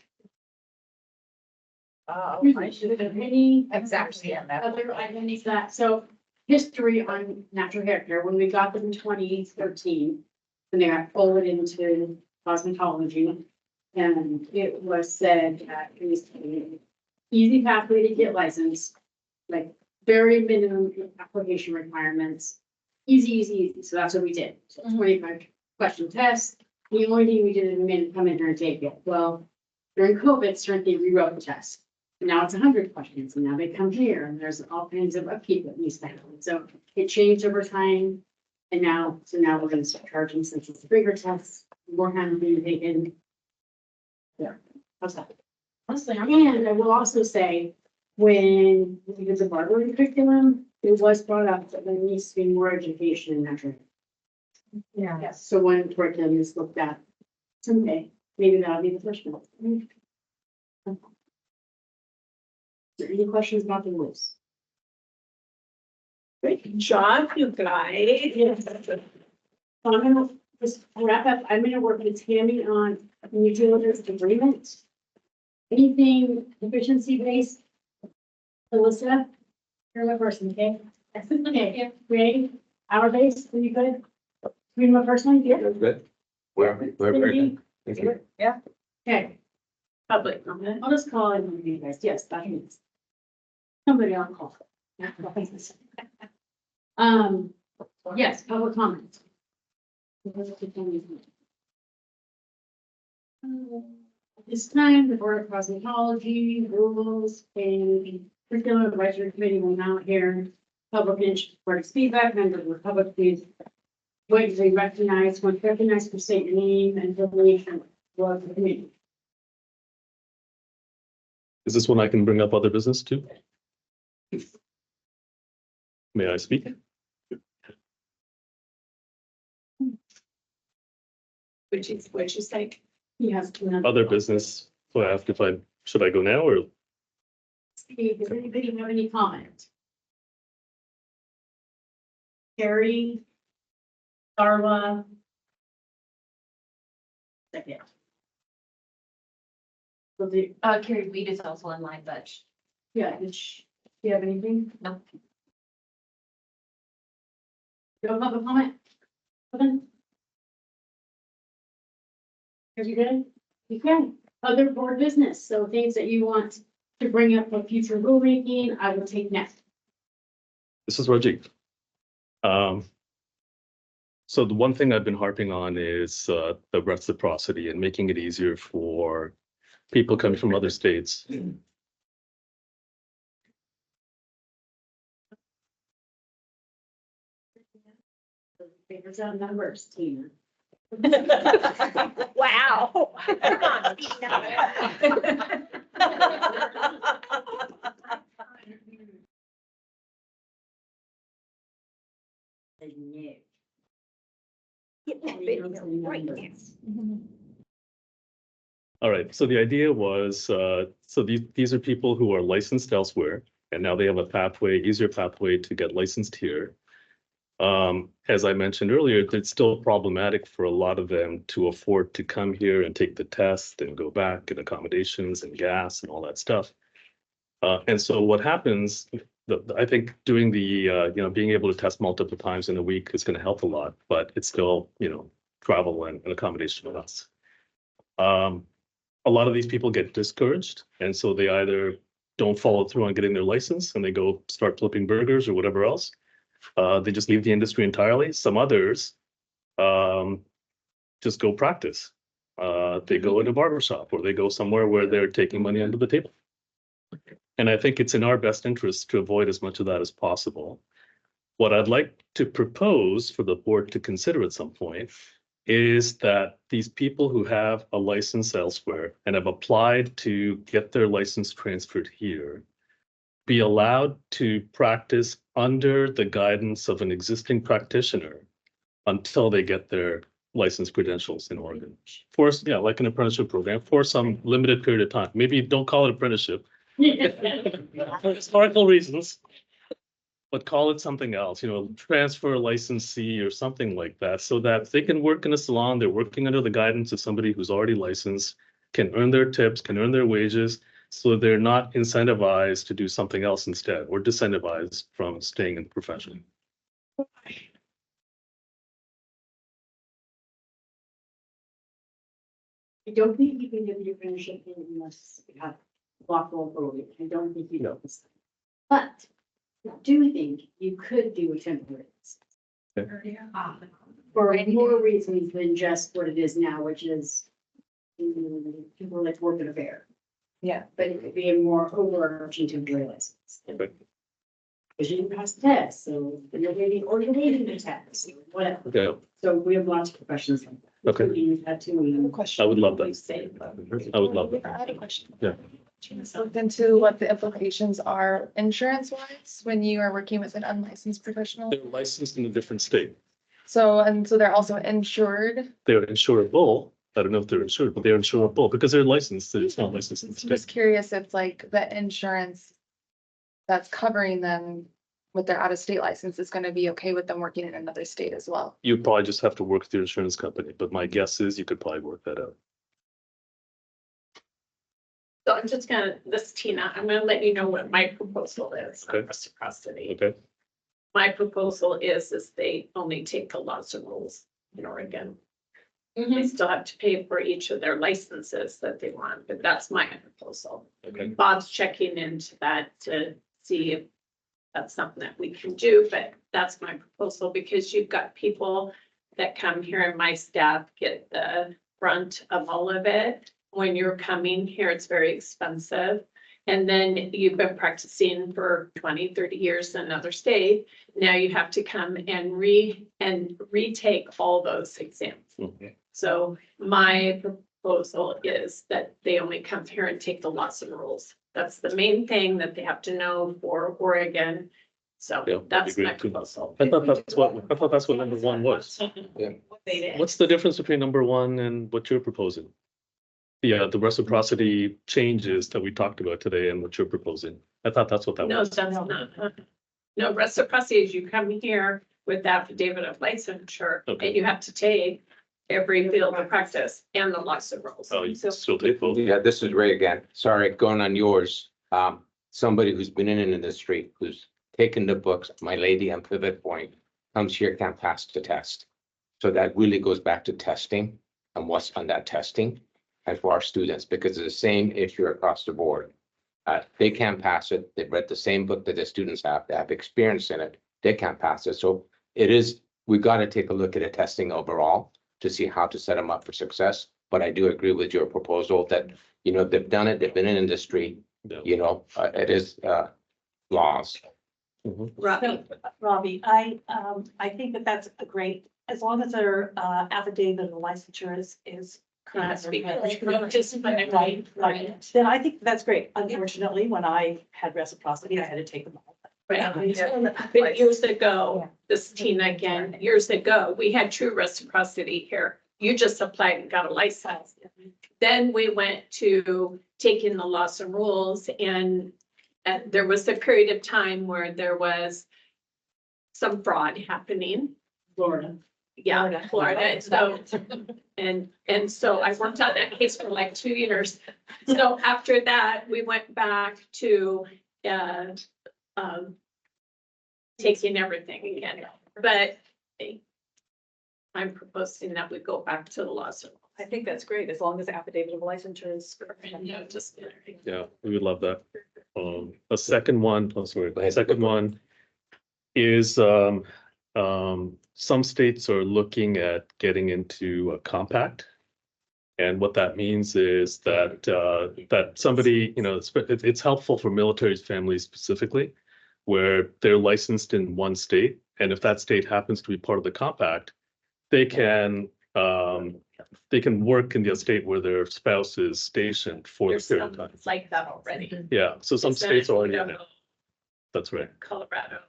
I should have Any exactly on that. other items that, so history on natural hair care, when we got them in 2013, when they got folded into cosmetology, and it was said that it was an easy pathway to get licensed, like very minimum application requirements, easy. So that's what we did. So 25 question test. The only thing we did is we made them come in here and take it. Well, during COVID, certainly rewrote the test. Now it's 100 questions, and now they come here, and there's all kinds of upkeep that needs to happen. So it changed over time. And now we're gonna start charging since it's a bigger test, more time being taken. Yeah, how's that? Honestly, And I will also say, when we did the barbering curriculum, it was brought up that there needs to be more education in that. Yeah. Yes, so one curriculum is looked at someday, maybe that'll be the first one. Is there any questions about the rules? Great job, you guys. Yes. So I'm gonna just wrap up. I'm gonna work with Tammy on utilities agreement. Anything efficiency based? Alyssa, you're my person, okay? Okay, ready? Hour based, are you good? Read my first one, yeah? Good. We're good. Thank you. Yeah. Okay, Public comment. I'll just call in with you guys. Yes, that means. Somebody on call. Yes, public comment. This time, the Board of Cosmetology rules and curriculum advisory committee will now hear public interest for feedback, members of the public, please. Wait to be recognized, when recognized, to state your name and affiliation for the committee. Is this one I can bring up other business too? May I speak? Which is like, He has. Other business, so I have to find, should I go now or? Does anybody have any comment? Carrie? Darla? Second. So the, Carrie Weed is also online, but yeah, do you have anything? no. Do you have a comment? Kevin? Are you good? You can. Other board business, so things that you want to bring up for future rulemaking, I will take next. This is Rajiv. So the one thing I've been harping on is the reciprocity and making it easier for people coming from other states. Figures out numbers, Tina. Wow. Get that video right now. All right, so the idea was, so these are people who are licensed elsewhere, and now they have a pathway, easier pathway to get licensed here. As I mentioned earlier, it's still problematic for a lot of them to afford to come here and take the test and go back and accommodations and gas and all that stuff. And so what happens, I think doing the, being able to test multiple times in a week is going to help a lot, but it's still, travel and accommodation with us. A lot of these people get discouraged, and so they either don't follow through on getting their license and they go start flipping burgers or whatever else. They just leave the industry entirely. Some others just go practice. They go in a barbershop or they go somewhere where they're taking money under the table. And I think it's in our best interest to avoid as much of that as possible. What I'd like to propose for the board to consider at some point is that these people who have a license elsewhere and have applied to get their license transferred here be allowed to practice under the guidance of an existing practitioner until they get their license credentials in Oregon. For, like an apprenticeship program for some limited period of time. Maybe don't call it apprenticeship. For historical reasons. but call it something else, transfer licensee or something like that, so that they can work in a salon, they're working under the guidance of somebody who's already licensed, can earn their tips, can earn their wages, so they're not incentivized to do something else instead, or disincentivized from staying in the profession. I don't think you can get your apprenticeship unless you have lawful authority. I don't think you know this. But I do think you could do a temporary. For more reasons than just what it is now, which is people like work at a fair. Yeah. But it could be a more overarching temporary license. Okay. Because you didn't pass the test, so you're waiting the test, whatever. Okay, So we have lots of professions like that. Okay. Including tattooing. I would love that. Say, I would love that. I have a question. Yeah. Just looked into what the implications are insurance wise when you are working with an unlicensed professional. They're licensed in a different state. So they're also insured. They're insurable. I don't know if they're insured, but they're insurable because they're licensed. They're just not licensed in the I'm just state. curious if like the insurance that's covering them with their out-of-state license is going to be okay with them working in another state as well. You probably just have to work with your insurance company, but my guess is you could probably work that out. So I'm just this is Tina, I'm gonna let you know what my proposal is on Okay. reciprocity. Okay. My proposal is they only take the laws and rules in Oregon. They still have to pay for each of their licenses that they want, but that's my proposal. Okay. Bob's checking into that to see if that's something that we can do, but that's my proposal because you've got people that come here and my staff get the brunt of all of it. When you're coming here, it's very expensive. And then you've been practicing for 20, 30 years in another state. Now you have to come and retake all those exams. Okay. So my proposal is that they only come here and take the laws and rules. That's the main thing that they have to know for Oregon. Yeah, So that's that'd be my great too. proposal. I thought that's what number one was. What's the difference between number one and what you're proposing? Yeah, the reciprocity changes that we talked about today and what you're proposing. I thought that's what that No, was. that's not. No, reciprocity is you come here with affidavit of licensure Okay. and you have to take every field of practice and the laws and rules. Oh, you So still take both? Yeah, this is Ray again. Sorry, going on yours. Somebody who's been in an industry, who's taken the books, my lady on Pivot Point, comes here, can't pass the test. So that really goes back to testing and what's on that testing. And for our students, because it's the same issue across the board. They can't pass it. They've read the same book that the students have. They have experience in it. They can't pass it. So we got to take a look at the testing overall to see how to set them up for success. But I do agree with your proposal that, they've done it. They've been in industry, Yeah. it is laws. Robbie, I think that that's a great, as long as their affidavit of licensure is correct. Right, right. Then I think that's great. Unfortunately, when I had reciprocity, I had to take them all. Right. But years ago, this is Tina again, years ago, we had true reciprocity here. You just applied and got a license. Then we went to taking the laws and rules and there was a period of time where there was some fraud happening. Florida. Yeah, Florida. So, and so I worked on that case for like 2 years. So after that, we went back to, taking everything again, but I'm proposing that we go back to the laws. I think that's great, as long as the affidavit of licensure is. Just. Yeah, we would love that. A second one, Go ahead. second one is, some states are looking at getting into a compact. And what that means is that somebody, it's helpful for military families specifically, where they're licensed in one state. And if that state happens to be part of the compact, they can work in the state where their spouse is stationed for the There's period of some time. like that already. Yeah, so some It's in states already in it. Idaho, That's right. Colorado.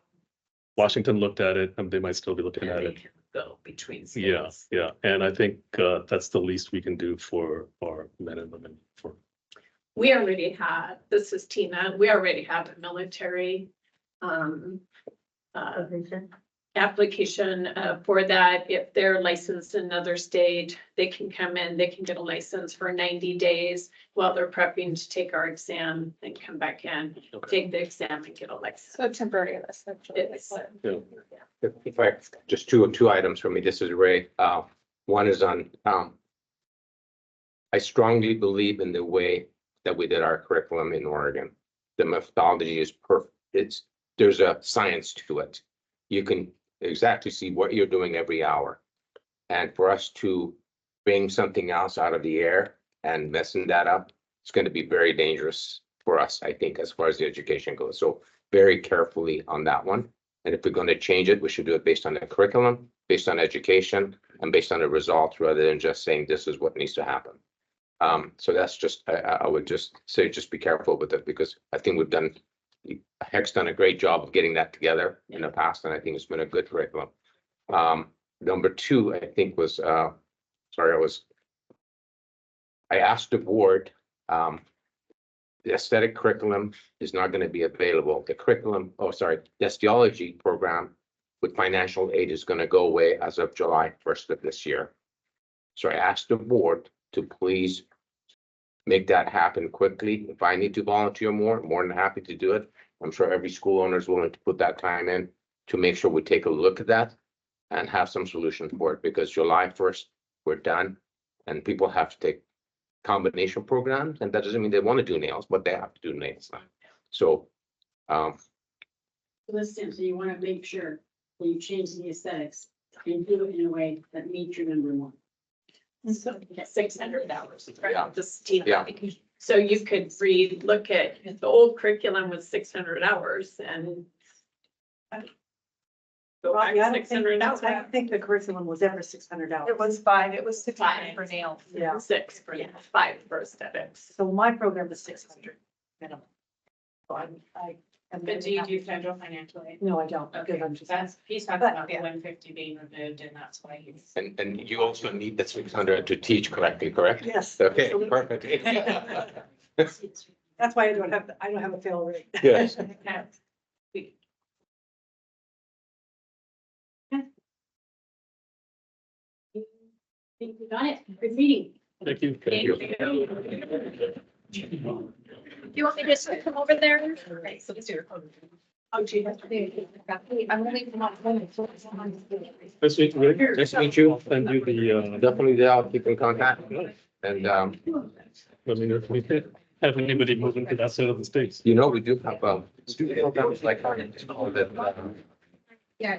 Washington looked at it, and they might still be looking And at they it. can go between Yeah, states. yeah, and I think that's the least we can do for our men and women. We already have, this is Tina, we already have a military application for that. If they're licensed in another state, they can come in, they can get a license for 90 days while they're prepping to take our exam and come back in, take the exam and get a license. So temporary, essentially. It's, If I, just two items for me, this is Ray, one is on, I strongly believe in the way that we did our curriculum in Oregon. The methodology is perfect, there's a science to it. You can exactly see what you're doing every hour. And for us to bring something else out of the air and messing that up, it's going to be very dangerous for us, I think, as far as the education goes. So very carefully on that one. And if we're going to change it, we should do it based on the curriculum, based on education, and based on the results, rather than just saying this is what needs to happen. So that's just, I would just say, just be careful with it, because I think we've done, Heck's done a great job of getting that together in the past, and I think it's been a good curriculum. Number two, I think was, I asked the board, the aesthetic curriculum is not going to be available. The curriculum, the osteology program with financial aid is going to go away as of July 1st of this year. So I asked the board to please make that happen quickly. If I need to volunteer more, I'm more than happy to do it. I'm sure every school owner is willing to put that time in to make sure we take a look at that and have some solution for it, because July 1st, we're done and people have to take combination programs, and that doesn't mean they want to do nails, but they have to do nails now. So, Listen, so you want to make sure when you change the aesthetics and do it in a way that meets your number one. so 600 hours, Yeah. right? Just team. Yeah. So you could look at the old curriculum was 600 hours and go Well, back yeah, I don't 600 hours. I don't think the curriculum was ever 600 hours. It was 5, it was 600 for nails. Yeah, 6 for 5 for aesthetics. so my program is 600 minimum. So I. But do you do federal financial aid? No, I don't, Okay, because I'm just. that's, he's talking But, about the yeah. 150 being removed, and that's why he's. and you also need the 600 to teach correctly, correct? Yes. Okay, absolutely. perfect. That's why I don't have a fail rate. Yes. Think we got it. Good meeting. Thank you. Thank you. Do you want me to just come over there? Okay, so it's your. Oh, gee. I'm only from home. Nice to meet you, Rick. Nice to meet you. Send you the, Definitely, I'll keep in contact. And, let me know if we have anybody moving to that side of the states. you know, we do have, student programs like, it's called it, Yeah.